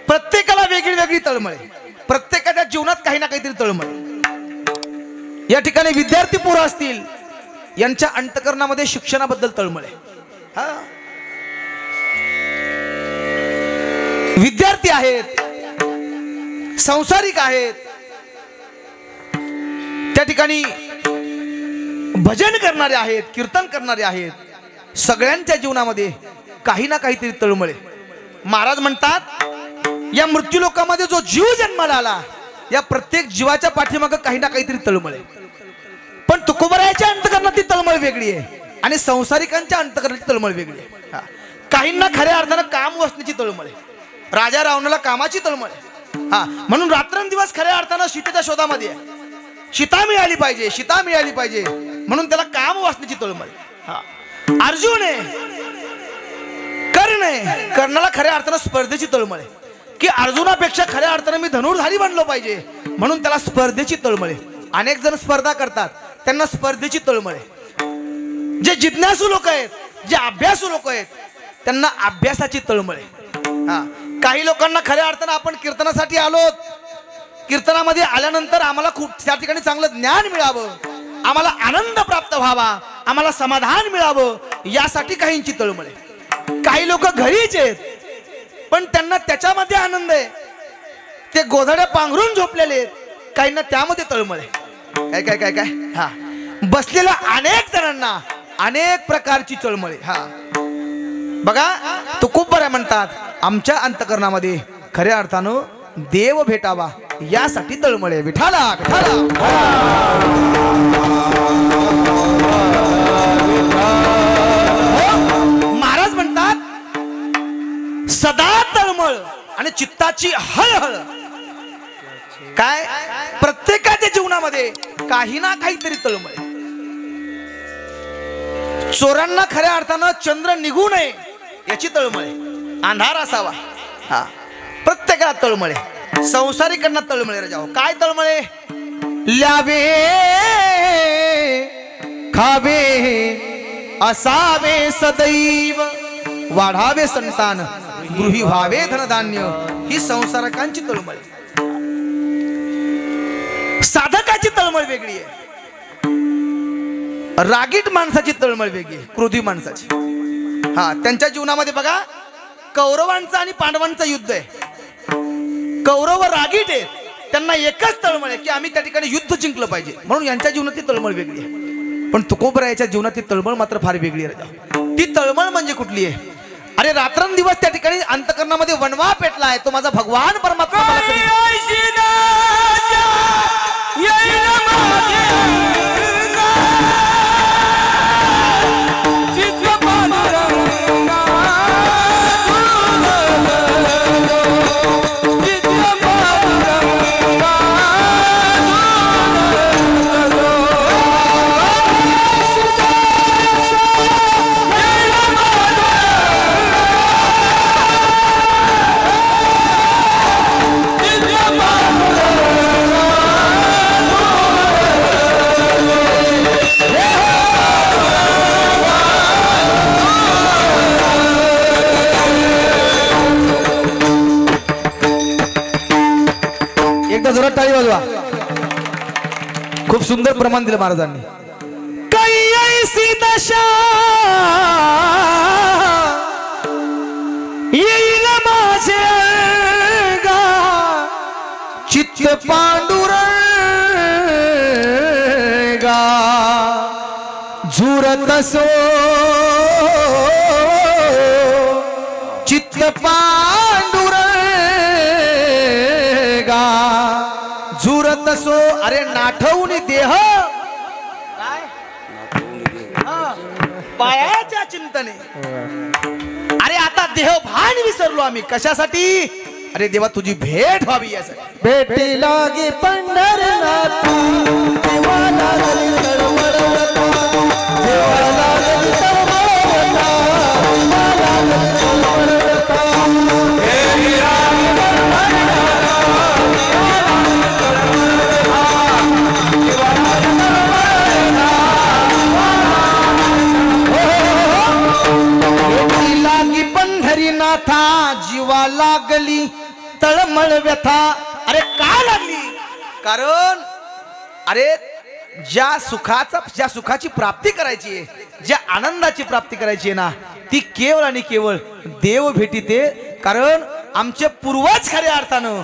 प्रत्येकाला वेगळी वेगळी तळमळ आहे. प्रत्येकाच्या जीवनात काही ना काहीतरी तळमळ आहे. या ठिकाणी विद्यार्थी पोरं असतील यांच्या अंतःकरणामध्ये शिक्षणाबद्दल तळमळ आहे. विद्यार्थी आहेत, संसारिक आहेत, त्या ठिकाणी भजन करणारे आहेत, कीर्तन करणारे आहेत. सगळ्यांच्या जीवनामध्ये काही ना काहीतरी तळमळे. महाराज म्हणतात या मृत्यू लोकांमध्ये जो जीव जन्माला आला या प्रत्येक जीवाच्या पाठीमागे काही ना काहीतरी तळमळे. पण तुकोबरायाच्या अंतःकरणाची तळमळ वेगळी आहे आणि संसारिकांच्या अंतःकरणाची तळमळ वेगळी आहे. काहींना खऱ्या अर्थानं काम वसण्याची तळमळ आहे. राजा रावणाला कामाची तळमळ आहे. म्हणून रात्रंदिवस खऱ्या अर्थानं सीतेच्या शोधामध्ये आहे. सीता मिळाली पाहिजे, सीता मिळाली पाहिजे म्हणून त्याला काम वाचण्याची तळमळ. अर्जुन आहे, कर्ण आहे, कर्णाला खऱ्या अर्थानं स्पर्धेची तळमळ आहे की अर्जुनापेक्षा खऱ्या अर्थानं मी धनुर्धारी बनलो पाहिजे म्हणून त्याला स्पर्धेची तळमळ आहे. अनेक जण स्पर्धा करतात त्यांना स्पर्धेची तळमळ आहे. जे जिज्ञासू लोक आहेत, जे अभ्यासू लोक आहेत त्यांना अभ्यासाची तळमळ आहे. काही लोकांना खऱ्या अर्थानं आपण कीर्तनासाठी आलो, कीर्तनामध्ये आल्यानंतर आम्हाला खूप त्या ठिकाणी चांगलं ज्ञान मिळावं, आम्हाला आनंद प्राप्त व्हावा, आम्हाला समाधान मिळावं यासाठी काहींची तळमळ आहे. काही लोक घरीच आहेत पण त्यांना त्याच्यामध्ये आनंद आहे, ते गोधड्या पांघरून झोपलेले आहेत, काहींना त्यामध्ये तळमळ आहे. काय काय काय काय बसलेल्या अनेक जणांना अनेक प्रकारची तळमळ आहे. बघा तुकोबराय म्हणतात आमच्या अंतःकरणामध्ये खऱ्या अर्थानं देव भेटावा यासाठी तळमळ आहे. विठाला विठाला. महाराज म्हणतात सदा तळमळ आणि चित्ताची हळहळ. काय प्रत्येकाच्या जीवनामध्ये काही ना काहीतरी तळमळ. चोरांना खऱ्या अर्थानं चंद्र निघू नये याची तळमळ आहे, अंधार असावा. हा, प्रत्येकाला तळमळ आहे. संसारिकांना तळमळ आहे. राजा काय तळमळ आहे? ल्यावे खावे असावे सदैव, वाढावे संतान, गृही व्हावे धनधान्य, ही संसारकांची तळमळ आहे. साधकाची तळमळ वेगळी आहे. रागीट माणसाची तळमळ वेगळी आहे, क्रोधी माणसाची. हा, त्यांच्या जीवनामध्ये बघा, कौरवांचं आणि पांडवांचं युद्ध आहे. कौरव रागीट आहेत, त्यांना एकच तळमळ आहे की आम्ही त्या ठिकाणी युद्ध जिंकलं पाहिजे, म्हणून यांच्या जीवनात ती तळमळ वेगळी आहे. पण तुकोबरायाच्या जीवनात ती तळमळ मात्र फार वेगळी आहे. ती तळमळ म्हणजे कुठली आहे? अरे रात्रंदिवस त्या ठिकाणी अंतकरणामध्ये वणवा पेटला आहे. तो माझा भगवान परमात्मा मला कधी जोरात टाळी वाजवा. खूप सुंदर प्रमाण दिलं महाराजांनी. कैसी दशा येईल माझे गा, चित्त पांडुरंगा झुरत सो, चित्त पांडुरंगा झुरत सो. अरे नाठवून देह पायाच्या चिंतने. अरे आता देह भान विसरलो आम्ही. कशासाठी? अरे देवा तुझी भेट व्हावी यासाठी. भेटी लागे पंढरनाथ, देवा लागली तळमळता, देवा लागली तळमळता, देवा लागली तळमळता. लागी पंढरीनाथा, जीवा लागली तळमळ व्यथा. अरे का लागली? कारण अरे ज्या सुखाची प्राप्ती करायची आहे, ज्या आनंदाची प्राप्ती करायची आहे ना, ती केवळ आणि केवळ देव भेटीते. कारण आमचे पूर्वज खऱ्या अर्थानं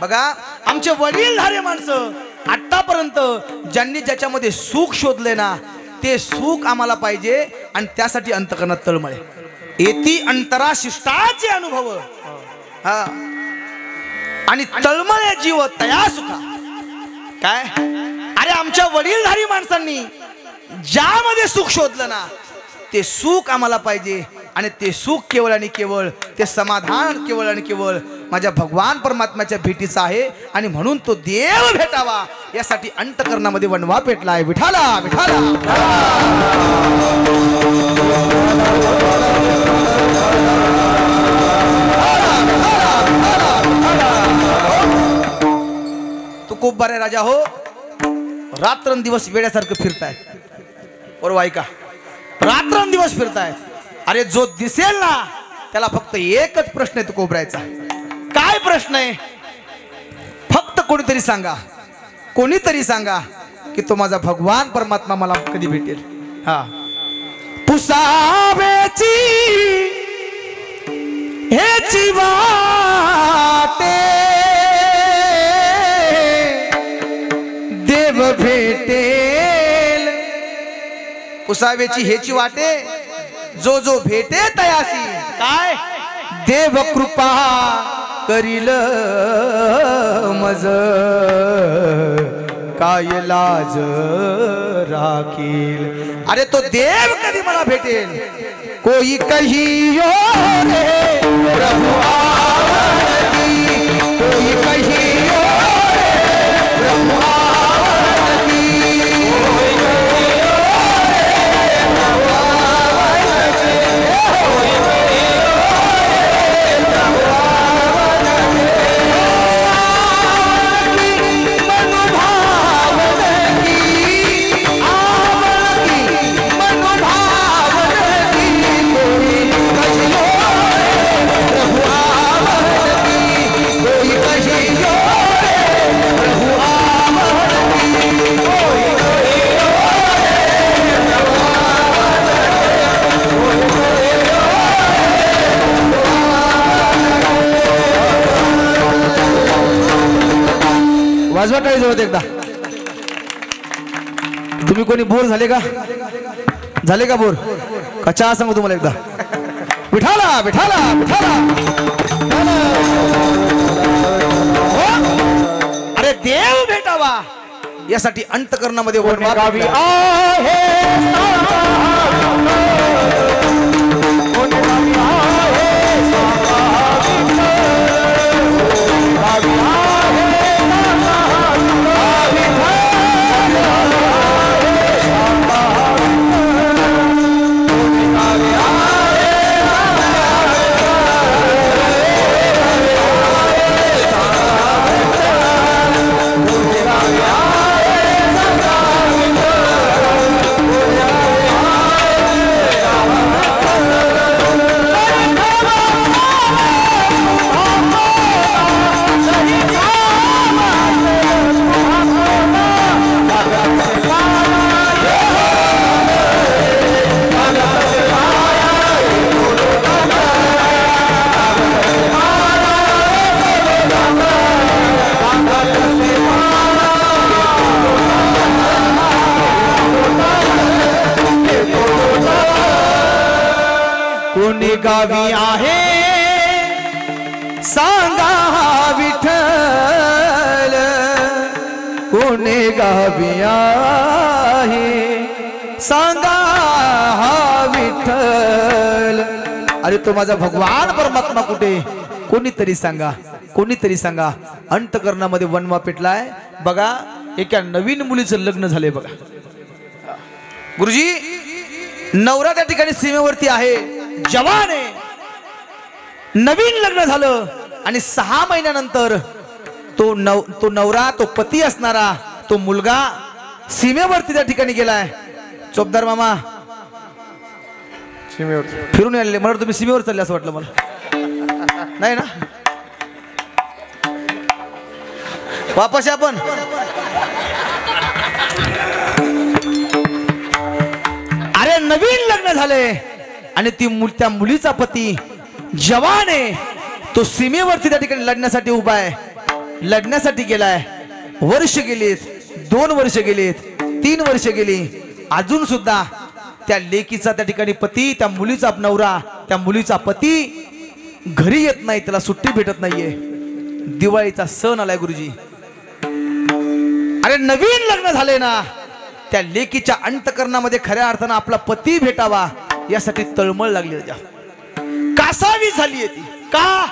बघा, आमचे वडीलधारे माणसं आतापर्यंत ज्यांनी ज्याच्यामध्ये सुख शोधले ना, ते सुख आम्हाला पाहिजे आणि त्यासाठी अंतकरणात तळमळ. येती अंतरा शिष्टाचे अनुभव. हा, आणि तळमळ जीव तया सुखा. काय? अरे आमच्या वडीलधारी माणसांनी ज्यामध्ये सुख शोधलं ना, ते सुख आम्हाला पाहिजे आणि ते सुख केवळ आणि केवळ, ते समाधान केवळ आणि केवळ माझ्या भगवान परमात्म्याच्या भेटीचा आहे. आणि म्हणून तो देव भेटावा यासाठी अंतकरणामध्ये वणवा पेटला आहे. विठाला विठाला. तू खूप बरे राजा हो, रात्रंदिवस वेड्यासारखं फिरताय. बरोबर ऐका, रात्रंदिवस फिरताय. अरे जो दिसेल ना त्याला फक्त एकच प्रश्न आहे तो कोबरायचा. काय प्रश्न आहे? फक्त कोणीतरी सांगा, कोणीतरी सांगा की तो माझा भगवान परमात्मा मला कधी भेटेल. हा, पुसावेची हेची वाटे, देव भेटेल. पुसावेची हेची वाटे, जो जो भेटे तयासी. काय? देव कृपा करील मज, काय लाज राखील. अरे तो देव कधी मला भेटेल? कोई कहियो रे प्रभु आवरती, कोई कहियो रे वाजवा टाळी जोरात एकदा. तुम्ही कोणी बोर झाले का? झाले का बोर? का चहा सांगू तुम्हाला एकदा? विठाला विठाला विठाला. अरे देव भेटावा यासाठी अंतकरणामध्ये वनवा गावी आहे. कोणी गावी आहे सांगा विठ्ठल. कोणी गावी आहे सांगा विठ्ठल. अरे तो माझा भगवान परमात्मा कुठे? कोणीतरी सांगा, कोणीतरी सांगा. अंतकरणामध्ये वनवा पेटलाय बघा. एका नवीन मुलीचं लग्न झालंय बघा. गुरुजी, नवरा त्या ठिकाणी सीमेवरती आहे, जवान आहे, नवीन लग्न झालं आणि 6 महिन्यानंतर तो नवरा, तो पती असणारा तो मुलगा सीमेवरती त्या ठिकाणी गेलाय. चोपदार मामा सीमेवर फिरून आलेले. मला तुम्ही सीमेवर चालले असं वाटलं मला. नाही ना? वापस आपण अरे नवीन लग्न झाले आणि त्या मुलीचा पती जवान आहे. तो सीमेवरती त्या ठिकाणी लढण्यासाठी उभा आहे, लढण्यासाठी गेलाय. वर्ष गेलीत, 2 वर्ष गेलीत, 3 वर्ष गेली, अजून सुद्धा त्या लेकीचा त्या ठिकाणी पती, त्या मुलीचा नवरा, त्या मुलीचा पती घरी येत नाही, त्याला सुट्टी भेटत नाहीये. दिवाळीचा सण आलाय गुरुजी. अरे नवीन लग्न झाले ना, त्या लेकीच्या अंतकरणामध्ये खऱ्या अर्थानं आपला पती भेटावा यासाठी तळमळ लागली. कासावी झाली ती का?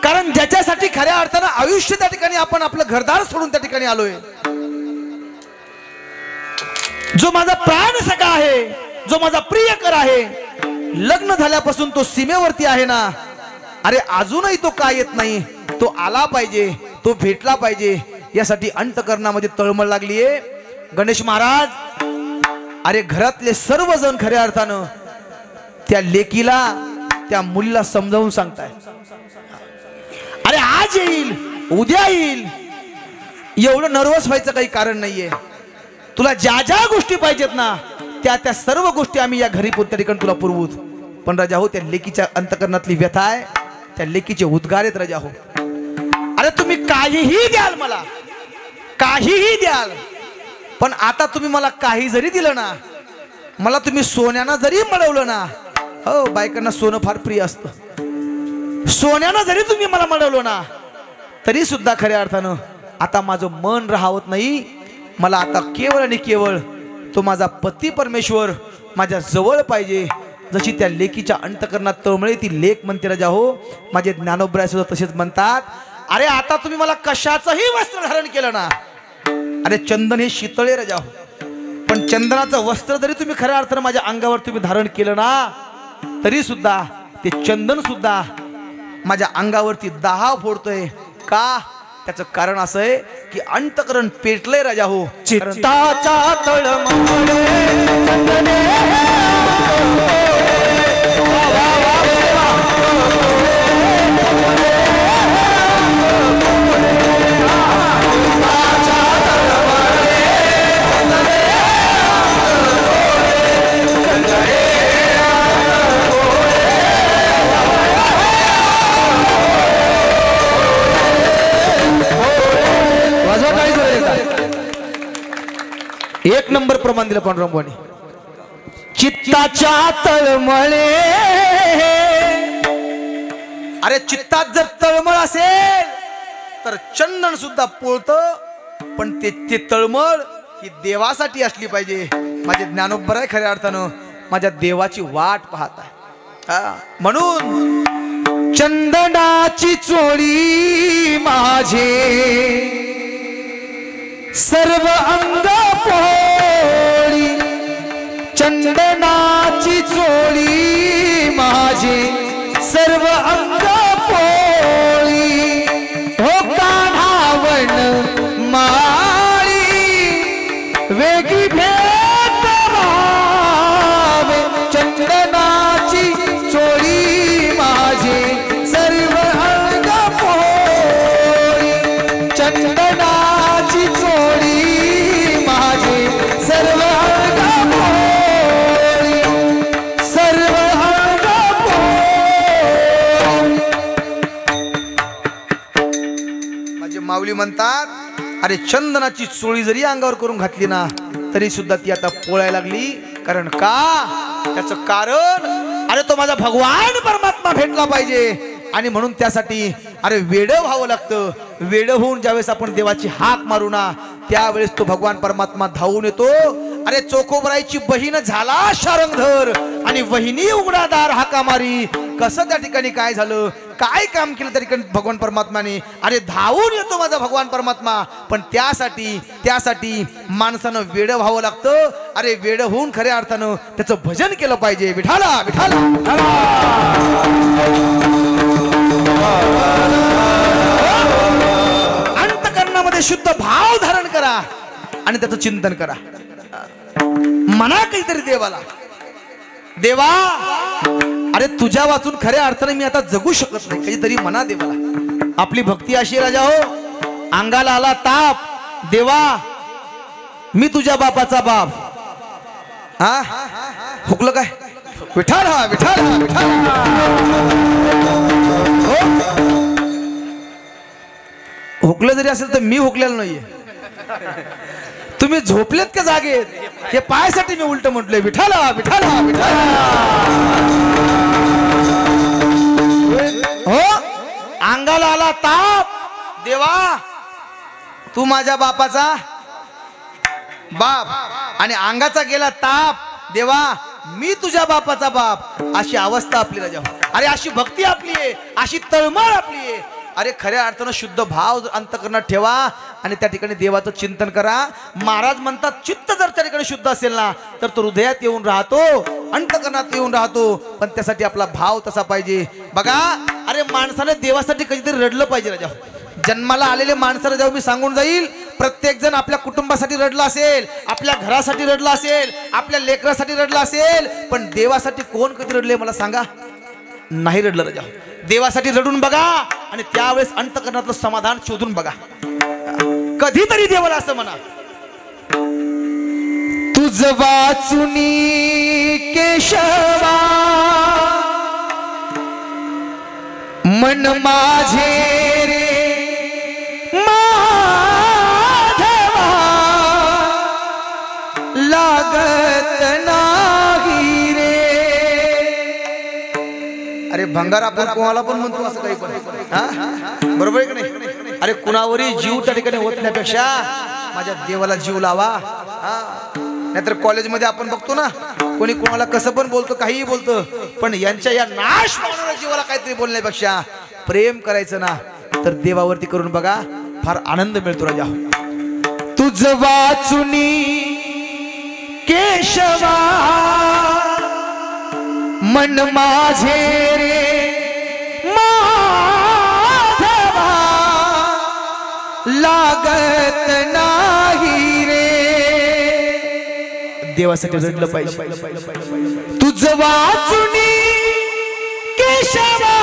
कारण ज्याच्यासाठी खऱ्या अर्थानं आयुष्य त्या ठिकाणी आपण आपलं घरदार सोडून त्या ठिकाणी आलोय, जो माझा प्राण सखा आहे, जो माझा प्रियकर आहे, लग्न झाल्यापासून तो सीमेवरती आहे ना. अरे अजूनही तो का येत नाही? तो आला पाहिजे, तो भेटला पाहिजे यासाठी अंतकरणामध्ये तळमळ लागलीये. गणेश महाराज, अरे घरातले सर्वजण खऱ्या अर्थानं त्या लेकीला, त्या मुलीला समजावून सांगताय. अरे आज येईल, उद्या येईल, एवढं नर्वस व्हायचं काही कारण नाहीये. तुला ज्या ज्या गोष्टी पाहिजेत ना, त्या सर्व गोष्टी आम्ही या घरी त्या ठिकाणी तुला पुरवूत. पण राजा हो, त्या लेकीच्या अंतकरणातली व्यथा आहे, त्या लेकीचे उद्गार आहेत राजा हो. अरे तुम्ही काहीही द्याल मला, काहीही द्याल, पण आता तुम्ही मला काही जरी दिलं ना, मला तुम्ही सोन्यानं जरी मिळवलं ना, हो बायकांना सोनं फार प्रिय असतं, सोन्यानं जरी तुम्ही मला मिळवलं ना, तरी सुद्धा खऱ्या अर्थानं आता माझं मन राहावत नाही. मला आता केवळ आणि केवळ तो माझा पती परमेश्वर माझ्या जवळ पाहिजे. जशी त्या लेकीच्या अंतकरणात तळमळे ती लेक म्हणते राजा हो. माझे ज्ञानोबराय सुद्धा तसेच म्हणतात. अरे आता तुम्ही मला कशाचंही वस्त्र धारण केलं ना, अरे चंदन हे शीतळे राजा हो, पण चंदनाचं वस्त्र जरी तुम्ही खऱ्या अर्थानं माझ्या अंगावर तुम्ही धारण केलं ना, तरी सुद्धा ते चंदन सुद्धा माझ्या अंगावरती दाह फोडतोय. का? त्याचं कारण असं आहे की अंतकरण पेटलंय राजा हो. चित्ताच्या तळमळे वाजवा एक नंबर प्रमाण दिलं पांडुरंग बुवांनी. चित्ताच्या तळमळे, अरे चित्तात जर तळमळ असेल तर चंदन सुद्धा पोळतं, पण ते तळमळ ही देवासाठी असली पाहिजे. माझे ज्ञानोबर आहे खऱ्या अर्थानं माझ्या देवाची वाट पाहत आहे. म्हणून चंदनाची चोळी माझे सर्व अंग पोळी, चंदनाची चोळी माझे सर्व अंग पोळी. हो कान्हावण माळी वेगी भेट व्हावे, चंदनाची चोळी माझे सर्व अंग पोळी, चंदनाची चोळी माझे सर्व अंग पोळी, सर्व अंग पोळी. माझे माऊली म्हणतात, अरे चंदनाची चोळी जरी अंगावर करून घातली ना तरी सुद्धा ती आता पोळायला लागली. कारण का? त्याचं कारण, अरे तो माझा भगवान परमात्मा भेटला पाहिजे. आणि म्हणून त्यासाठी अरे वेडं व्हावं लागतं. वेडं होऊन ज्यावेळेस आपण देवाची हाक मारू ना त्यावेळेस तो भगवान परमात्मा धावून येतो. अरे चोखोबराईची बहीण झाला शारंगधर आणि वहिनी उघडादार हाका मारी. कसं त्या ठिकाणी काय झालं, काय काम केलं त्या ठिकाणी भगवान परमात्माने, अरे धावून येतो माझा भगवान परमात्मा. पण त्यासाठी माणसानं वेडं व्हावं लागतं. अरे वेडं होऊन खऱ्या अर्थानं त्याचं भजन केलं पाहिजे. विठाला विठाला अंतकरणामध्ये शुद्ध भाव धारण करा आणि त्याचं चिंतन करा. म्हणा काहीतरी देवाला, देवा अरे तुझ्या वाचून खऱ्या अर्थाने मी आता जगू शकत नाही, काहीतरी म्हणा देवाला. आपली भक्ती अशी राजा हो, अंगाला आला ताप, देवा मी तुझ्या बापाचा बाप. हा हुकलं काय? विठाल हा विठाल हा विठाल. हुकलं जरी असेल तर मी हुकलेलं नाहीये. तुम्ही झोपलेत का जागेत हे पायासाठी मी उलट म्हटलंय. विठाला विठाला विठाला. हो अंगाला आला ताप, देवा तू माझ्या बापाचा बाप आणि अंगाचा गेला ताप, देवा मी तुझ्या बापाचा बाप. अशी अवस्था आपली राजा. अरे अशी भक्ती आपली आहे, अशी तळमळ आपली आहे. अरे खऱ्या अर्थानं शुद्ध भाव अंतकरणात ठेवा आणि त्या ठिकाणी देवाचं चिंतन करा. महाराज म्हणतात चित्त जर त्या ठिकाणी शुद्ध असेल ना तर तो हृदयात येऊन राहतो, अंतकरणात येऊन राहतो. पण त्यासाठी आपला भाव तसा पाहिजे. बघा अरे माणसाने देवासाठी कधीतरी रडलं पाहिजे राजा. जन्माला आलेले माणसाला जेव्हा मी सांगून जाईल, प्रत्येक जण आपल्या कुटुंबासाठी रडला असेल, आपल्या घरासाठी रडला असेल, आपल्या लेकरासाठी रडला असेल, पण देवासाठी कोण कधी रडले मला सांगा? नाही रडलं राजा. देवासाठी रडून बघा आणि त्यावेळेस अंतकरणातलं समाधान शोधून बघा. कधीतरी देवाला असं म्हणा, तुझ वाचुनी केशवा मन माझे रे माधवा लागत नाही रे. अरे भंगार आपण कोणाला पण म्हणतो असं काही पण, बरोबर आहे की नाही? अरे कुणावरही जीव त्या ठिकाणी ओतण्यापेक्षा माझ्या देवाला जीव लावा. नाहीतर कॉलेजमध्ये आपण बघतो ना कोणी कोणाला कसं पण बोलतो, काहीही बोलतं, पण यांच्या या नाश पावणाऱ्या जीवाला काहीतरी बोलण्यापेक्षा प्रेम करायचं ना तर देवावरती करून बघा, फार आनंद मिळतो राजा. तुझ वाचुनी केशवा मन माझे रे माधवा लागत नाही रे. देवासाठी रडलं पाहिजे. तुझ वाचुनी केशवा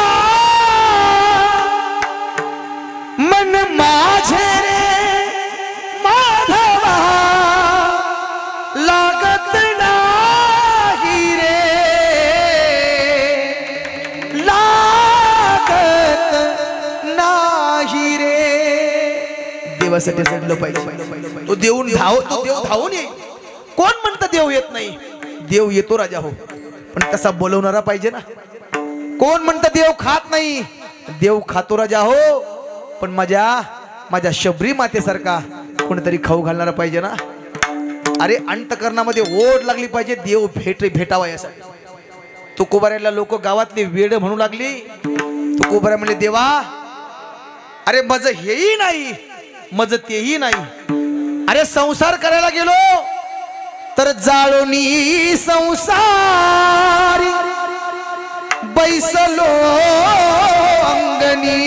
मन माझे रे माधवा लागत नाही रे, लागत नाही रे. देवासाठी रडलं पाहिजे. तो देव धावून येईल. कोण म्हणतं देव येत नाही? देव येतो राजा हो, पण कसा बोलवणारा पाहिजे ना. कोण म्हणतं देव खात नाही? देव खातो राजा हो, पण माझ्या शबरी मातेसारखा कोणतरी खाऊ घालणारा पाहिजे ना. अरे अंतकरणामध्ये ओढ लागली पाहिजे देव भेटावा यासाठी. तुकोबाऱ्याला लोक गावातले वेड म्हणू लागली. तुकोबाऱ्या म्हणले देवा अरे मज हेही नाही मज तेही नाही. अरे संसार करायला गेलो तर जाळोनी संसारी बैसलो अंगणी.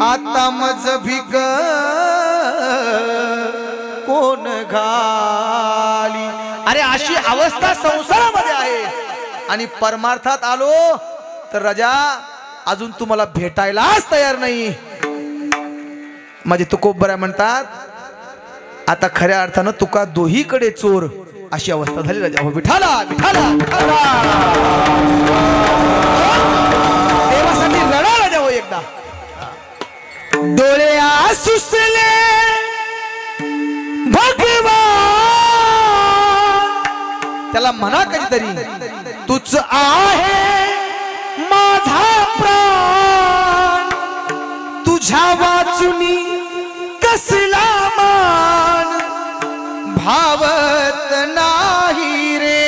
आता मज भिक कोण घाली. अरे अशी अवस्था संसारामध्ये आहे आणि परमार्थात आलो तर राजा अजून तुम्हाला भेटायलाच तयार नाही. माझे तुकोबऱ्या म्हणतात आता खऱ्या अर्थानं तुका दोहीकडे चोर अशी अवस्था झाली राजा हो. विठाला विठाला विठाला देवासाठी रडा राजा हो एकदा. डोळे आसुसले भगवान त्याला म्हणा कधीतरी तुझ आहे माझा प्राण तुझ्या वाचुनी कसला मान भावत नाही रे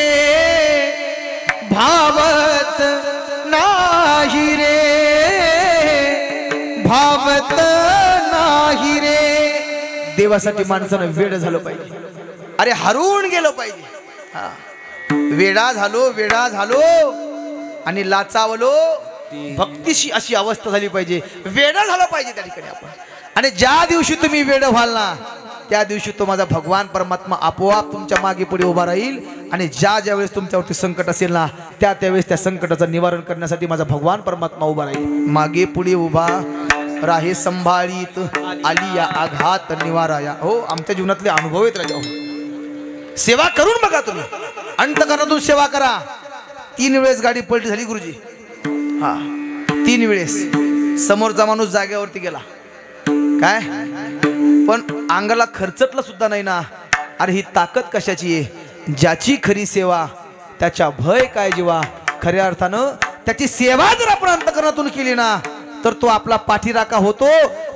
भावत नाही रे भावत नाही रे. देवासाठी माणसानं वेड झालं पाहिजे. अरे हरून गेलो पाहिजे. वेडा झालो आणि लाचावलो भक्तीशी अशी अवस्था झाली पाहिजे. वेडा झाला पाहिजे त्या ठिकाणी आपण. आणि ज्या दिवशी तुम्ही वेड व्हाल ना त्या दिवशी तो माझा भगवान परमात्मा आपोआप तुमच्या मागे पुढे उभा राहील. आणि ज्या वेळेस तुमच्यावरती संकट असेल ना त्यावेळेस त्या संकटाचं निवारण करण्यासाठी माझा भगवान परमात्मा उभा राहील. मागे पुढे उभा राहे संभाळीत आली या आघात निवाराया. हो आमच्या जीवनातले अनुभव आहेत राजा हो. सेवा करून बघा तुम्ही. अंतकरणातून सेवा करा. 3 वेळेस गाडी पलटी झाली गुरुजी. हा 3 वेळेस समोरचा माणूस जागेवरती गेला काय पण अंगाला खर्चटलं सुद्धा नाही ना. अरे ही ताकद कशाची आहे? ज्याची खरी सेवा त्याच्या भय काय जीवा. खऱ्या अर्थानं त्याची सेवा जर आपण अंतकरणातून केली ना तर तो आपला पाठीराखा होतो.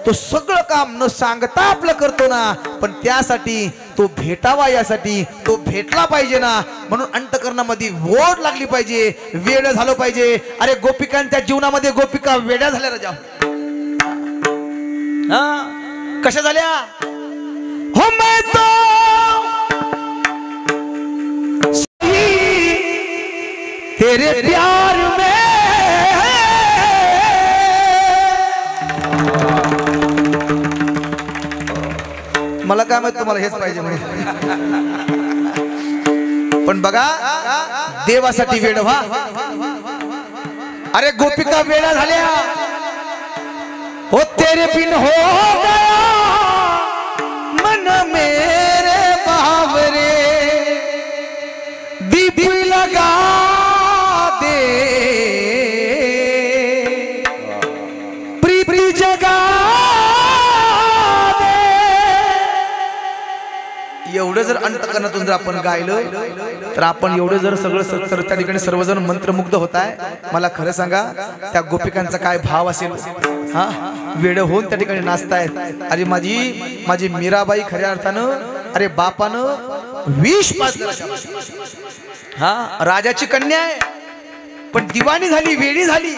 तो सगळं काम न सांगता आपलं करतो ना. पण त्यासाठी तो भेटावा यासाठी तो भेटला पाहिजे ना. म्हणून अंतकरणामध्ये ओढ लागली पाहिजे. वेड झालं पाहिजे. अरे गोपिकांच्या जीवनामध्ये गोपिका वेड्या झाल्या राजा. कशा झाल्या हो मैं तो तेरे प्यार में मला काय माहित तुम्हाला हेच पाहिजे म्हणून. पण बघा देवासाठी वेड व्हा. अरे गोपिका वेडा झाल्या हो. तेरे बिन हो गया मन मेरे बावरे दीप लगा दे प्रीति जगा दे. एवढं जर अंतकरणातून जर आपण गायलं तर आपण एवढं जर सगळं त्या ठिकाणी सर्वजण मंत्रमुग्ध होताय. मला खरं सांगा त्या गोपिकांचा काय भाव असेल. हा वेड होऊन त्या ठिकाणी नाचतायत. अरे माझी मीराबाई खऱ्या अर्थानं अरे बापानं विष पाजलं. हा राजाची कन्या आहे पण दिवाणी झाली वेडी झाली.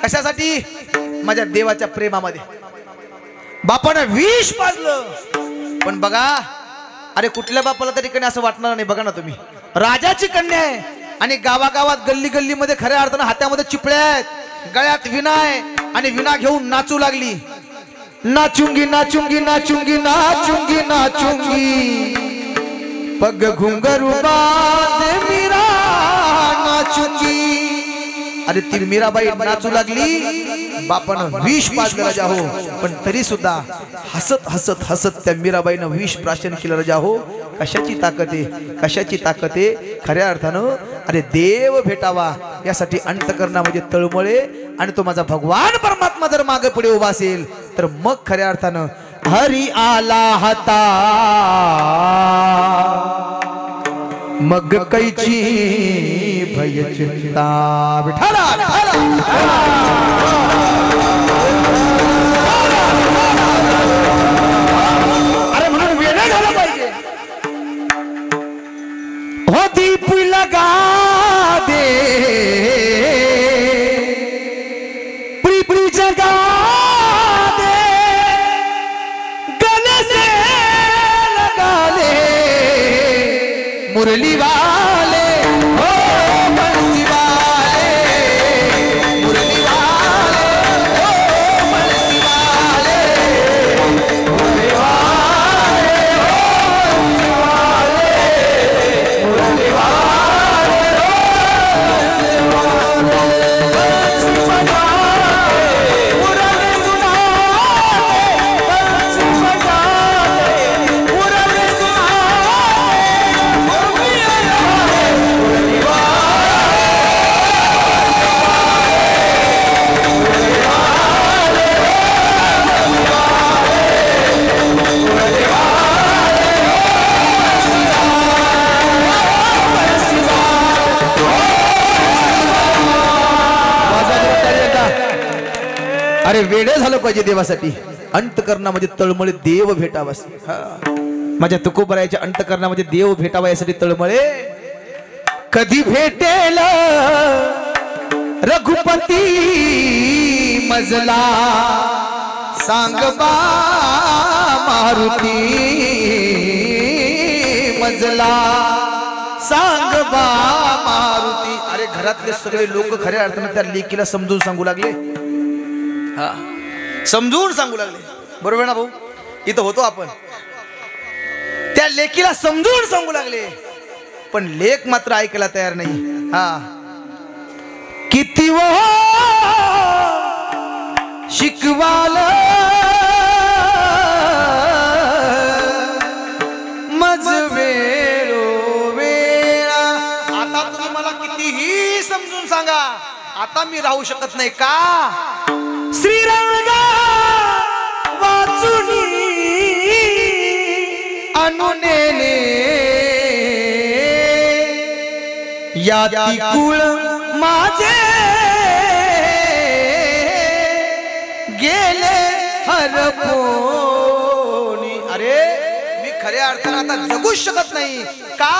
कशासाठी? माझ्या देवाच्या प्रेमामध्ये. बापानं विष पाजलं. पण बघा अरे कुठल्या बापाला त्या ठिकाणी असं वाटणार नाही. बघा ना तुम्ही राजाची कन्या आहे आणि गावागावात गल्ली गल्लीमध्ये खऱ्या अर्थानं हातामध्ये चिपळ्या आहेत गळ्यात विणा आहे आणि विणा घेऊन नाचू लागली. नाचूंगी नाचूंगी नाचूंगी नाचूंगी नाचूंगी पग घुंघरू बांध मीरा नाचूंगी. अरे ती मीराबाई नाचू लागली. बापानं विष पाजलं राजा हो. पण तरी सुद्धा हसत हसत हसत त्या मीराबाईनं विष प्राशन केलं राजा हो. कशाची ताकद आहे कशाची ताकद आहे. खऱ्या अर्थानं अरे देव भेटावा यासाठी अंतकरणामध्ये तळमळे आणि तो माझा भगवान परमात्मा जर मागे पुढे उभा असेल तर मग खऱ्या अर्थानं हरी आला हाता मग कैची भय चिंता विठाला अरे म्हणून वेळ झाला पाहिजे हो दीप लगा दे प्री जगा दे गले से लगा ले मुरली वाले हो बंसी वाले मुरली वाले हो बंसी वाले मुरली वाले हो बंसी वाले मुरली वाले हो बंसी वाले मुरली सुनाए बंसी बजाए मुरली सुनाए मुरली अरे वेडे झालं पाहिजे देवासाठी अंतकरणामध्ये तळमळे देव भेटावास माझ्या तुकोबरायाच्या अंतकरणामध्ये देव भेटावा यासाठी तळमळे कधी भेटेल रघुपती मजला सांग बा मारुती मजला सांग बा मारुती अरे घरातले सगळे लोक खऱ्या अर्थाने त्या लेकीला समजून सांगू लागले हा समजून सांगू लागले बरोबर ना भाऊ इथं होतो आपण त्या लेकीला समजून सांगू लागले पण लेक मात्र ऐकायला तयार नाही हा किती वो शिकवाल मज वेळो वेळा आता तुम्ही मला कितीही समजून सांगा आता मी राहू शकत नाही का श्रीरंगा वाचुनी अनुनेने याती कुळ माझे गेले हरपोनी अरे मी खऱ्या अर्थाने आता जगूच शकत नाही का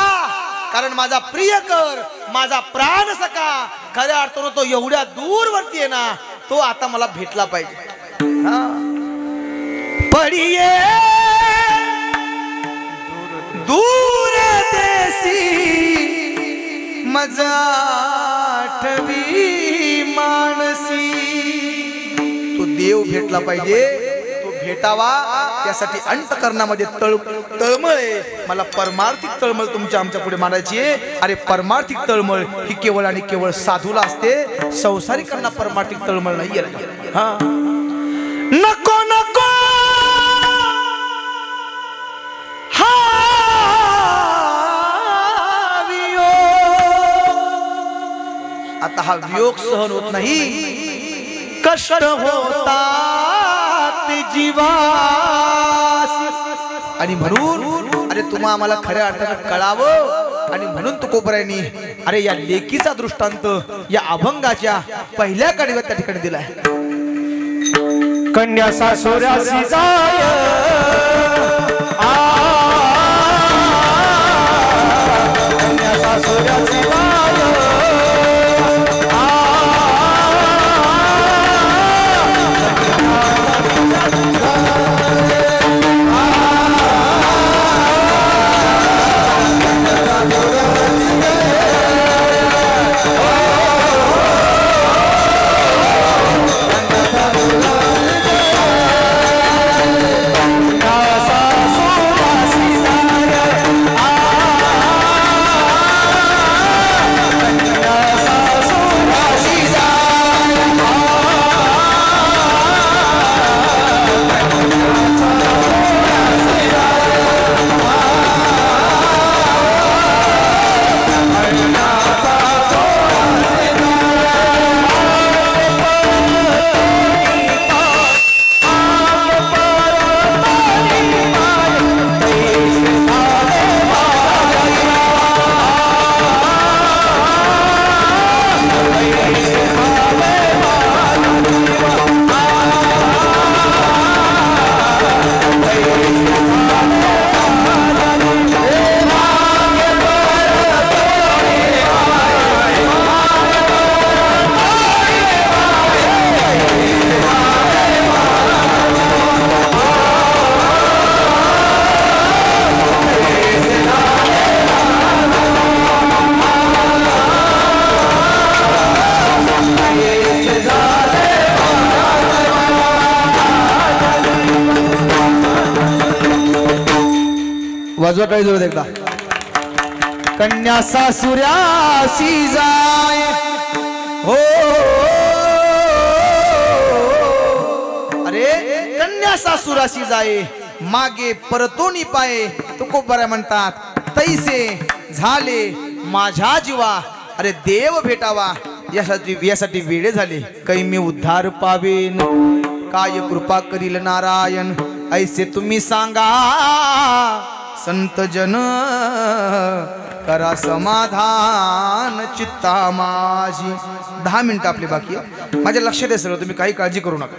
कारण माझा प्रियकर माझा प्राण सखा खऱ्या अर्थाने तो एवढ्या दूरवरती आहे ना तो आता मला भेटला पाहिजे पडिये दूर देसी मजा आठवी मानसी तो देव भेटला पाहिजे तो भेटावा त्यासाठी अंतकरणामध्ये तळमळे मला परमार्थिक तळमळ तुमच्या आमच्या पुढे मांडायची आहे अरे परमार्थिक तळमळ ही केवळ आणि केवळ साधूला असते संसारिकांना परमार्थिक तळमळ नाही हा नको नको हा आता हा वियोग सहन होत नाही कष्ट होतात जीवास आणि म्हणून अरे तुम्हा आम्हाला खऱ्या अर्थाने कळावं आणि म्हणून तुकोबरायांनी अरे या लेकीचा दृष्टांत या अभंगाच्या पहिल्या कडव्यात त्या ठिकाणी दिलाय कन्या सासुरासी जाय कन्या सासुरासी जाय वाजवा टाळी जोरात एकदा. कन्या सासुऱ्यासी जाय हो, अरे कन्या सासुराशी जाय मागे परतोनी पाये तुकोबऱ्या म्हणतात. तैसे झाले माझ्या जीवा, अरे देव भेटावा यासाठी वेळे झाले. काही मी उद्धार पावेन, काय कृपा करील नारायण. ऐसे तुम्ही सांगा संत जन, करा समाधान चित्ता माझी. 10 मिनिटं आपली बाकी आहे. माझ्या लक्षात आहे सगळं, तुम्ही काही काळजी करू नका.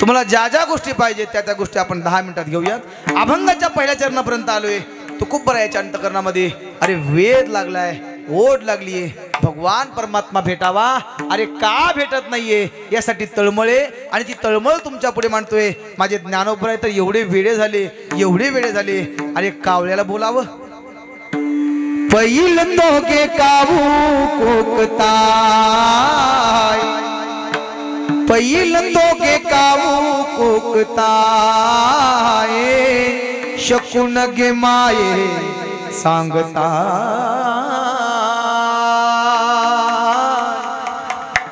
तुम्हाला ज्या ज्या गोष्टी पाहिजे त्या त्या गोष्टी आपण 10 मिनिटात घेऊयात. अभंगाच्या पहिल्या चरणापर्यंत आलोय. तो खूप बरं याच्या अंतकरणामध्ये अरे वेद लागलाय, ओढ लागलीये, भगवान परमात्मा भेटावा. अरे का भेटत नाहीये यासाठी तळमळे, आणि ती तळमळ तुमच्या पुढे मांडतोय. माझे ज्ञानोबर आहे तर एवढे वेळे झाले, एवढे वेळे झाले. अरे कावळ्याला बोलावं. पैल दोघे कावू कोकताय, पैल दोघे कावू कोकताय, शकून गे माये सांगता.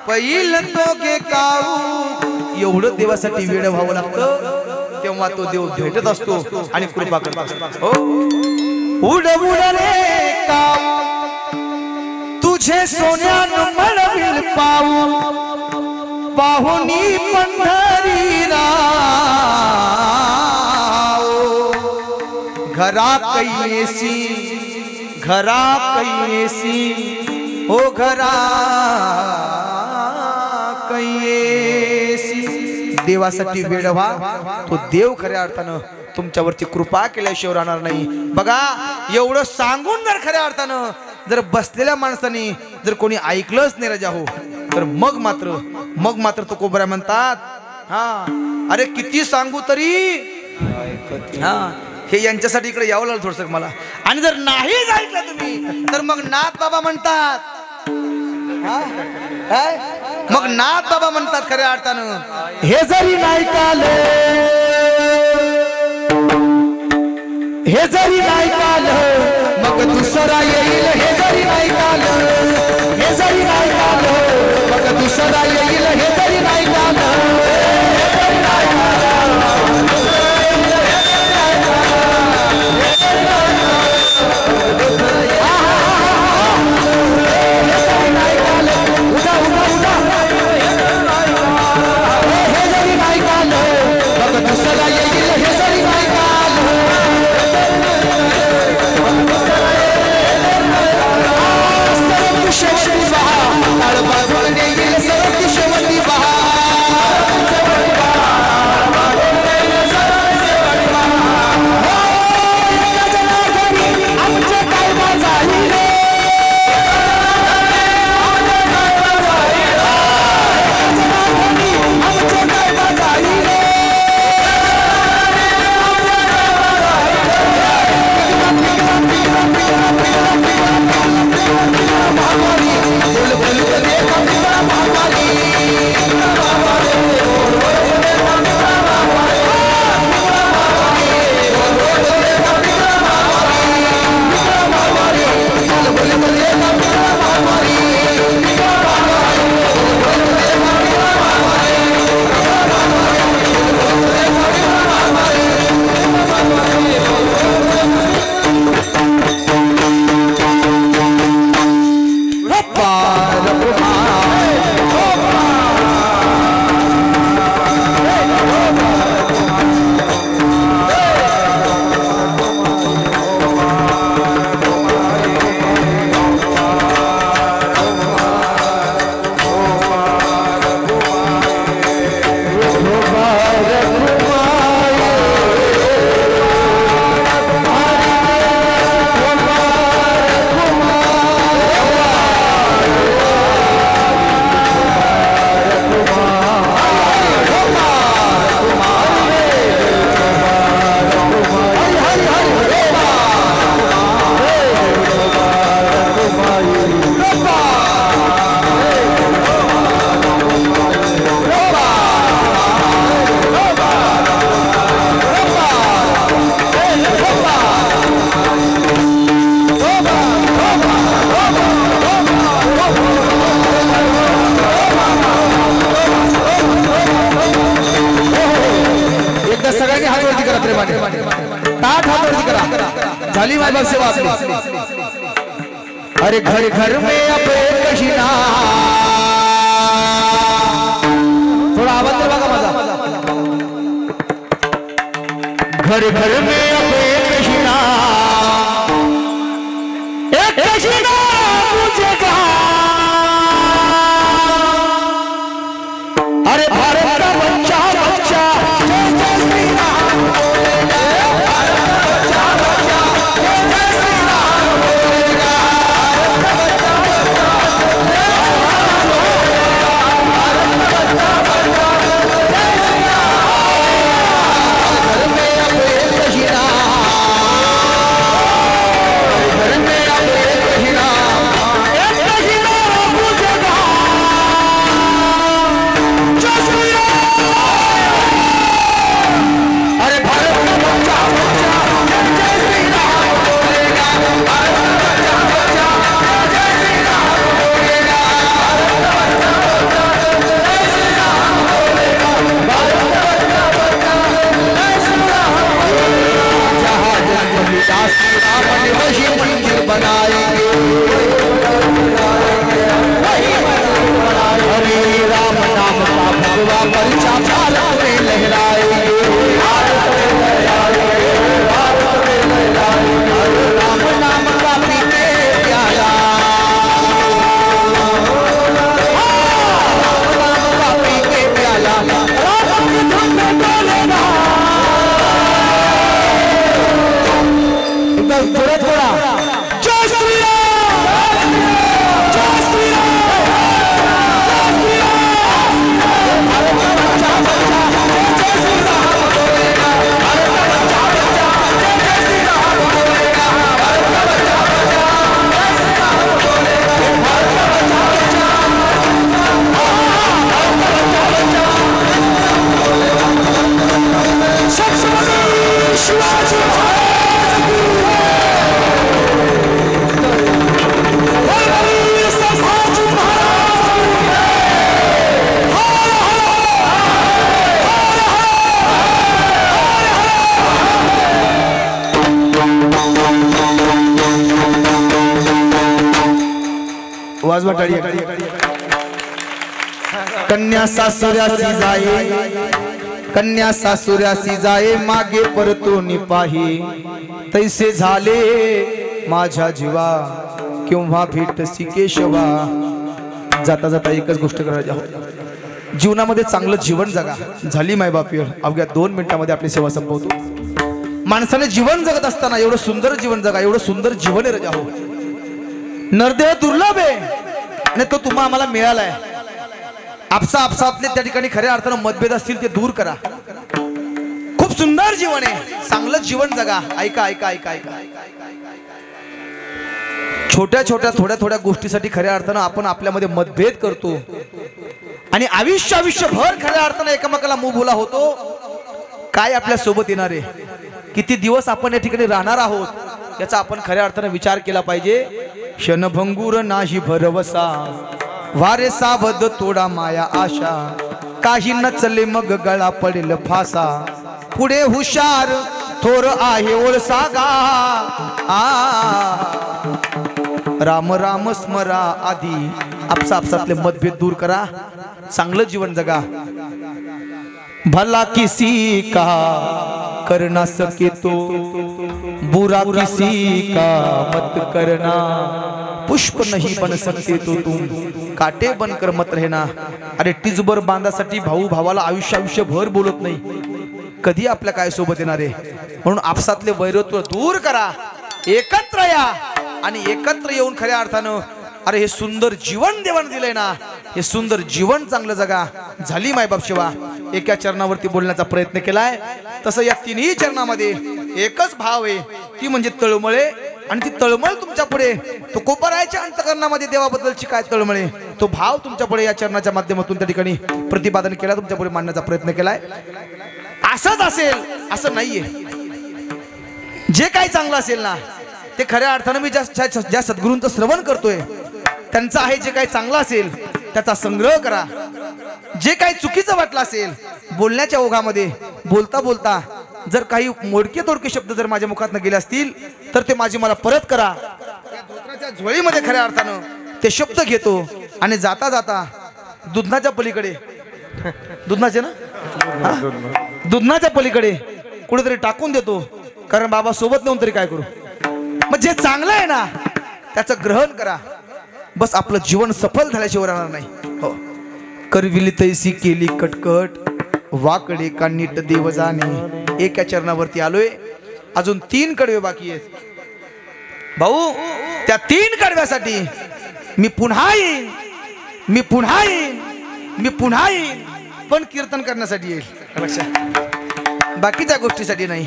पैल दोघे कावू, एवढं देवासाठी वेळ व्हावं लागतं, तेव्हा तो देव भेटत असतो आणि कृपा करत असतो. उड उड रे काऊ, तुझे सोन्यानं मळविल पाऊ, पाहुनी पंढरी राव. घरा कैसी, घरा कैसी, ओ घरा कैसी. देवासाठी वेळ व्हा, तो देव खऱ्या अर्थानं तुमच्यावरती कृपा केल्याशिवाय राहणार नाही. बघा एवढं सांगून जर खऱ्या अर्थानं जर बसलेल्या माणसाने जर कोणी ऐकलंच नाही राजा हो, तर मग मात्र तो कोबऱ्या म्हणतात हा अरे किती सांगू तरी हा. हे यांच्यासाठी इकडे यावं लागलं थोडस मला. आणि जर नाहीच ऐकलं तुम्ही तर मग नाथ बाबा म्हणतात, मग नाथ बाबा म्हणतात खऱ्या अर्थानं हे जरी नाही काले, हे जरी नाही काल मग दुसरा येईल. हे जरी नाही काल, हे जरी नाही काल मग दुसरा येईल. हे जरी नाही काल, एकदा सगळ्यांनी हात वरती करा प्रेमाने ताट हात वरती करा झाली मायबाप सेवा आपली अरे घर घर में अब एक ना थोड़ा आवाज दे बघा माझा घर घर में अब एक ना मुझे कहा अरे भारत का बच्चा बच्चा जय जय श्री राम बोलेगा भारत का बच्चा बच्चा जय जय श्री राम बोलेगा भारत का बच्चा बच्चा जय श्री राम घर में अब एक हीरा घर में अब एक हीरा पूजेगा जय श्री अरे भारत का बच्चा बच्चा जय श्री राम बोलेगा भारत का बच्चा बच्चा जय श्री राम बोलेगा भारत का बच्चा बच्चा जय श्री राम बोलेगा भारत का बच्चा बच्चा जय श्री राम बोलेगा जहाँ जन्म लिया श्री राम ने वही मंदिर बनाएंगे वही मंदिर बनाएंगे हरे राम नाम का भगवा परिचा भारत में लहराएंगे राम नाम का पीते प्याला राम नाम का पीते प्याला राम की धुन में डोलेगा एकदम थोड़ा थोड़ा जय श्री राम जय श्री राम जय श्री राम भारत का बच्चा बच्चा जय श्री राम बोलेगा भारत का बच्चा बच्चा जय श्री राम बोलेगा भारत का बच्चा बच्चा जय श्री राम बोलेगा भारत का बच्चा बच्चा छत्रपति शिवाजी महाराज की बलबीर संभाजी महाराज की हर हर वाज वाटाडी कन्या सासुऱ्यासी जाये कन्या सासुऱ्यासी जाये मागे परतून पाही तैसे झाले माझ्या जीवा केव्हा भेटसी केशवा जाता जाता एकच गोष्ट करायची आहोत जीवनामध्ये चांगलं जीवन जगा झाली मायबाप वेळ अवघ्या 2 मिनिटांमध्ये आपली सेवा संपवतो माणसाने जीवन जगत असताना एवढं सुंदर जीवन जगा एवढं सुंदर जीवन आहे राजा हो नरदेव दुर्लभ आहे आणि तो तुम्हा आम्हाला मिळालाय आपसातले त्या ठिकाणी खऱ्या अर्थानं मतभेद असतील ते दूर करा खूप सुंदर जीवन आहे चांगलं जीवन जगा ऐका ऐका ऐका ऐका छोट्या छोट्या थोड्या थोड्या गोष्टीसाठी खऱ्या अर्थानं आपण आपल्यामध्ये मतभेद करतो आणि आयुष्यभर खऱ्या अर्थानं एकमेकाला मुभुला होतो काय आपल्या सोबत येणार आहे किती दिवस आपण या ठिकाणी राहणार आहोत याचा आपण खऱ्या अर्थानं विचार केला पाहिजे क्षणभंगुर नाही भरवसा वारे सावध तोडा माया आशा काही नचले मग गळा पडेल फासा पुढे हुशार थोर आहे ओळसागा राम राम स्मरा आधी आपसातले मतभेद दूर करा चांगलं जीवन जगा भला किसी का कर ना सके तो बुरा किसी का मत करना पुष्प नहीं बन सकते तो तुम काटे बनकर मत रहना अरे टिजबर बांधासाठी भाऊ भावाला आयुष्यभर बोलत नाही कधी आपल्या काय सोबत येणार आहे म्हणून आपसातले वैरत्व दूर करा एकत्र या आणि एकत्र येऊन खऱ्या अर्थानं अरे हे सुंदर जीवन देवाने दिलंय ना हे सुंदर जीवन चांगलं जगा झाली मायबाप शिवा एका चरणावरती बोलण्याचा प्रयत्न केलाय तसं या तिन्ही चरणामध्ये एकच भाव आहे ती म्हणजे तळमळे आणि ती तळमळ तुमच्या पुढे तो कोपरायच्या अंतकरणामध्ये देवाबद्दलची काय तळमळे तो भाव तुमच्या पुढे या चरणाच्या माध्यमातून त्या ठिकाणी प्रतिपादन केला तुमच्या पुढे मांडण्याचा प्रयत्न केलाय असंच असेल असं नाहीये जे काही चांगलं असेल ना ते खऱ्या अर्थानं मी ज्या सद्गुरूंचं श्रवण करतोय त्यांचं आहे जे काही चांगलं असेल त्याचा संग्रह करा जे काही चुकीचं वाटलं असेल बोलण्याच्या ओघामध्ये बोलता बोलता जर काही मोडके तोडके शब्द जर माझ्या मुखातनं गेले असतील तर ते माझी मला परत करा. त्या धोत्राच्या झोळीमध्ये खऱ्या अर्थानं ते शब्द घेतो आणि जाता जाता दुधनाच्या पलीकडे, दुधनाचे ना, दुधनाच्या पलीकडे कुठेतरी टाकून देतो. कारण बाबा सोबत नेऊन तरी काय करू. मग जे चांगलं आहे ना त्याचं ग्रहण करा. बस आपलं जीवन सफल झाल्याशिवाय राहणार नाही. हो. करविली तैसी केली कटकट, वाकडे का नीट देव जाणे. एका चरणावरती आलोय. अजून 3 कडवे बाकी आहेत भाऊ. त्या 3 कडव्यासाठी मी पुन्हा येईन, मी पुन्हा येईन, मी पुन्हा येईन. पण कीर्तन करण्यासाठी येईल, लक्षात, बाकीच्या गोष्टीसाठी नाही.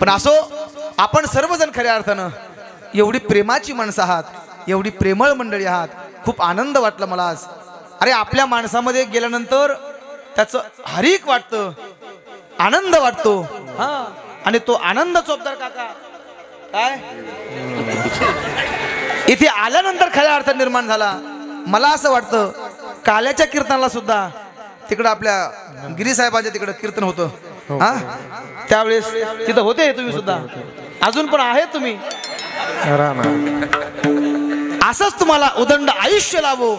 पण असो, आपण सर्वजण खऱ्या अर्थानं एवढी प्रेमाची माणसं आहात, एवढी प्रेमळ मंडळी आहात. खूप आनंद वाटला मला आज. अरे आपल्या माणसामध्ये गेल्यानंतर त्याचं हरिक वाटतं, आनंद वाटतो. हा, आणि तो आनंद चोपदार काका काय इथे आल्यानंतर खऱ्या अर्थात निर्माण झाला. मला असं वाटतं काल्याच्या कीर्तनाला सुद्धा तिकडं आपल्या गिरी साहेबांच्या तिकडं कीर्तन होतं. हा, त्यावेळेस तिथं होते तुम्ही सुद्धा, अजून पण आहे तुम्ही. असंच तुम्हाला उदंड आयुष्य लाभो.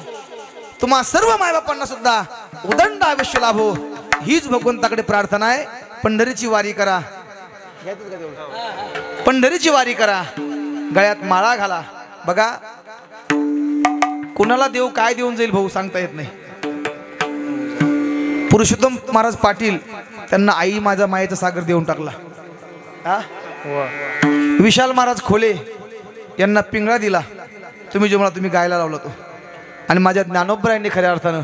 तुम्हा सर्व मायबापांना सुद्धा उदंड आयुष्य लाभो हीच भगवंताकडे प्रार्थना आहे. पंढरीची वारी करा, पंढरीची वारी करा, गळ्यात माळा घाला. बघा कुणाला देव काय देऊन जाईल भाऊ सांगता येत नाही. पुरुषोत्तम महाराज पाटील त्यांना आई माझा मायेचा सागर देऊन टाकला. विशाल महाराज खोले यांना पिंगळा दिला. तुम्ही जो मला तुम्ही गायला लावला तो. आणि माझ्या ज्ञानोबरायांनी खऱ्या अर्थानं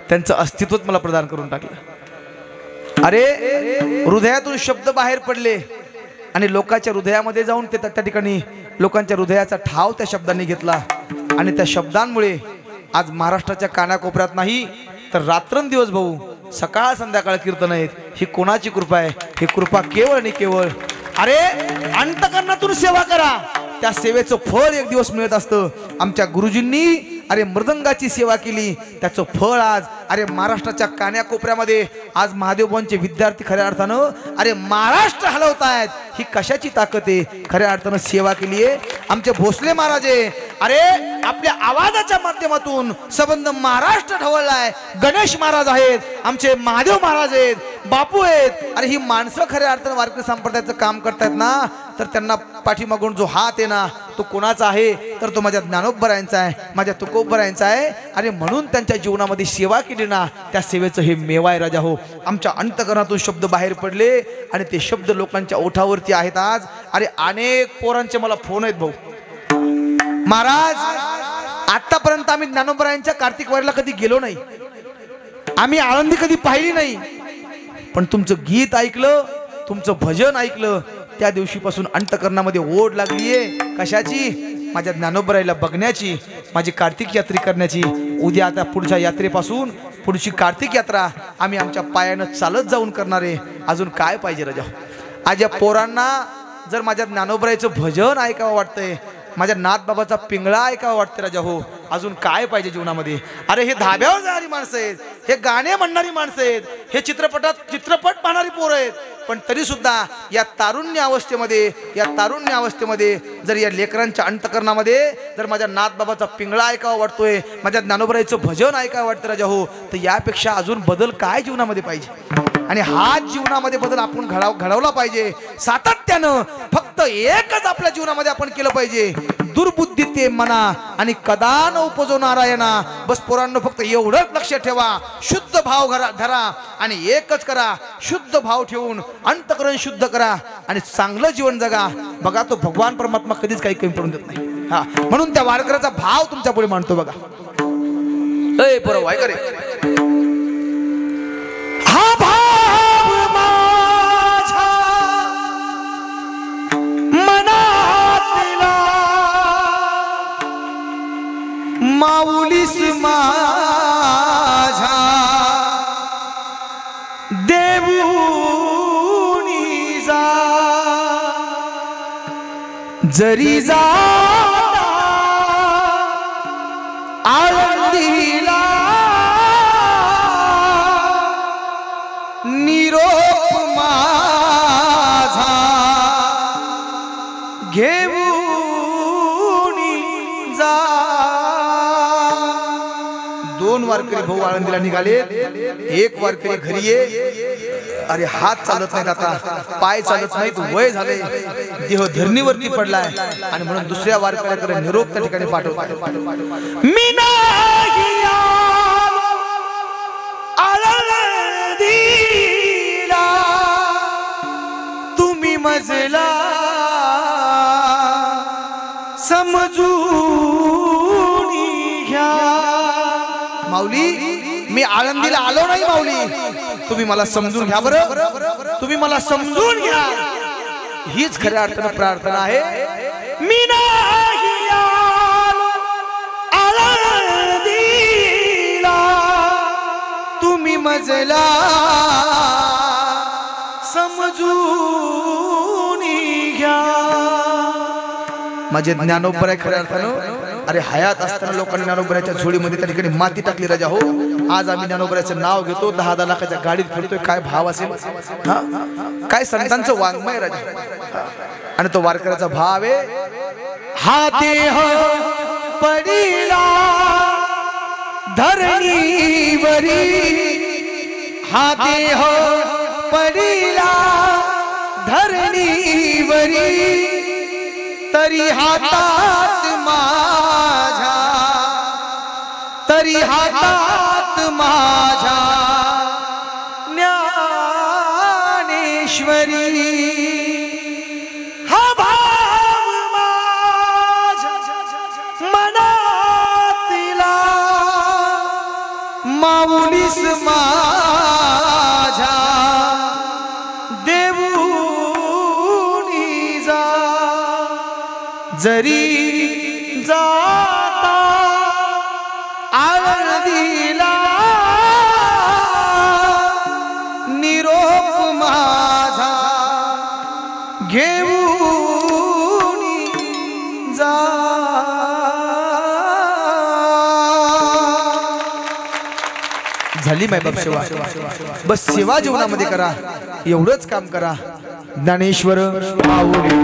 त्यांचं अस्तित्वच मला प्रदान करून टाकलं. अरे हृदयातून शब्द बाहेर पडले आणि लोकांच्या हृदयामध्ये जाऊन ते त्या ठिकाणी लोकांच्या हृदयाचा ठाव त्या शब्दांनी घेतला. आणि त्या शब्दांमुळे आज महाराष्ट्राच्या कानाकोपऱ्यात नाही तर रात्रंदिवस भाऊ सकाळ संध्याकाळ कीर्तन आहेत. ही कोणाची कृपा आहे? ही कृपा केवळ आणि केवळ. अरे अंतकरणातून सेवा करा, त्या सेवेचं फळ एक दिवस मिळत असतं. आमच्या गुरुजींनी अरे मृदंगाची सेवा केली, त्याचं फळ आज अरे महाराष्ट्राच्या कान्याकोपऱ्यामध्ये आज महादेवबांचे विद्यार्थी खऱ्या अर्थानं अरे महाराष्ट्र हलवतायत. ही कशाची ताकद आहे? खऱ्या अर्थानं सेवा केली आहे. आमचे भोसले महाराज आहे, अरे आपल्या आवाजाच्या माध्यमातून संबंध महाराष्ट्र ढवळलाय. गणेश महाराज आहेत, आमचे महादेव महाराज आहेत, बापू आहेत. अरे ही माणसं खऱ्या अर्थानं वारकरी संप्रदायाचं काम करतायत ना, तर त्यांना पाठीमागून जो हात आहे ना तो कोणाचा आहे? तर तो माझ्या ज्ञानोबरायांचा आहे, माझ्या तुकोबरायांचा आहे. अरे म्हणून त्यांच्या जीवनामध्ये सेवा केली ना, त्या सेवेचं हे मेवाय राजा हो. आमच्या अंतकरणातून शब्द बाहेर पडले आणि ते शब्द लोकांच्या ओठावरती आहेत आज. अरे अनेक पोरांचे मला फोन आहेत भाऊ. महाराज आतापर्यंत आम्ही ज्ञानोबरायांच्या कार्तिक वारीला कधी गेलो नाही, आम्ही आळंदी कधी पाहिली नाही, पण तुमचं गीत ऐकलं, तुमचं भजन ऐकलं, त्या दिवशीपासून अंतकरणामध्ये ओढ लागलीये. कशाची? माझ्या ज्ञानोबराईला बघण्याची, माझी कार्तिक यात्रा करण्याची. उद्या आता पुढच्या यात्रेपासून पुढची कार्तिक यात्रा आम्ही आमच्या पायानं चालत जाऊन करणार आहे. अजून काय पाहिजे राजा? आज या पोरांना जर माझ्या ज्ञानोबराईचं भजन ऐकावं वाटतंय, माझ्या नाथबाबाचा पिंगळा ऐकावं वाटतं राजा हो. अजून काय पाहिजे जीवनामध्ये? अरे हे धाब्यावर जाणारी माणसं आहेत, हे गाणे म्हणणारी माणसं आहेत, हे चित्रपट पाहणारी पोरं आहेत. पण तरी सुद्धा या तारुण्य अवस्थेमध्ये जर या लेकरांच्या अंतकरणामध्ये जर माझ्या नाथबाबाचा पिंगळा ऐकावा वाटतोय, माझ्या ज्ञानोबराईचं भजन ऐकावं वाटतं राजा हो, तर यापेक्षा अजून बदल काय जीवनामध्ये पाहिजे? आणि हा जीवनामध्ये बदल आपण घडवला पाहिजे सातत्यानं. फक्त एकच आपल्या जीवनामध्ये आपण केलं पाहिजे, दुर्बुद्धी ते मना आणि कदा न उपजो नारायणा. बस पोरांनो फक्त एवढंच लक्ष ठेवा, शुद्ध भाव धरा आणि एकच करा. शुद्ध भाव ठेवून अंतकरण शुद्ध करा आणि चांगलं जीवन जगा. बघा तो भगवान परमात्मा कधीच काही कमी पडून देत नाही. हा म्हणून त्या वारकऱ्याचा भाव तुमच्या पुढे मांडतो बघा. ए बरोबर आहे करे हा भाव माझा मनातला माऊलीस माझा देऊनी जा जरी जा आळंदीला निरोप वारकरी भाऊ आळंदीला निघाले. एक वारकरी घरी ये. अरे हात चालत नाहीत आता, पाय चालत नाहीत, वय झाले, देह धरणीवरती पडलाय आणि म्हणून दुसऱ्या वारकऱ्याकडे निरोप त्या ठिकाणी पाठवतो. मी नाही आळंदीला, तुम्ही मजला समजून घ्या. माऊली मी आळंदीला आलो नाही माऊली, तुम्ही मला समजून घ्या बरं, तुम्ही मला समजून घ्या. हीच खऱ्या अर्थाने प्रार्थना आहे. मी नाही आळंदीला, तुम्ही मजला समजून घ्या. माझे ज्ञानोबर आहे खऱ्या अर्थानं. अरे हयात असताना लोकांनी ज्ञानोबराच्या झोळीमध्ये त्या ठिकाणी माती टाकली राजा हो. आज आम्ही ज्ञानोबराचं नाव घेतो, 10-10 लाखाच्या गाडीत फिरतोय. काय भाव असेल, काय संतांचं वाङ्मय राजा. आणि तो वारकऱ्याचा भाव आहे. हा देह पडिला धरणीवरी, हा देह पडिला धरणीवरी, तरी हातात माझ्या, तरी हातात माझ्या ज्ञानेश्वरी. हा भाव माझ्या मनातला माऊलीस माझ्या देऊनी जा. जरी जाता आळंदीला, निरोप माझा घेऊन जा. झाली मायबाप सेवा, बस सेवा जीवनामध्ये करा, एवढंच काम करा. ज्ञानेश्वर माऊली.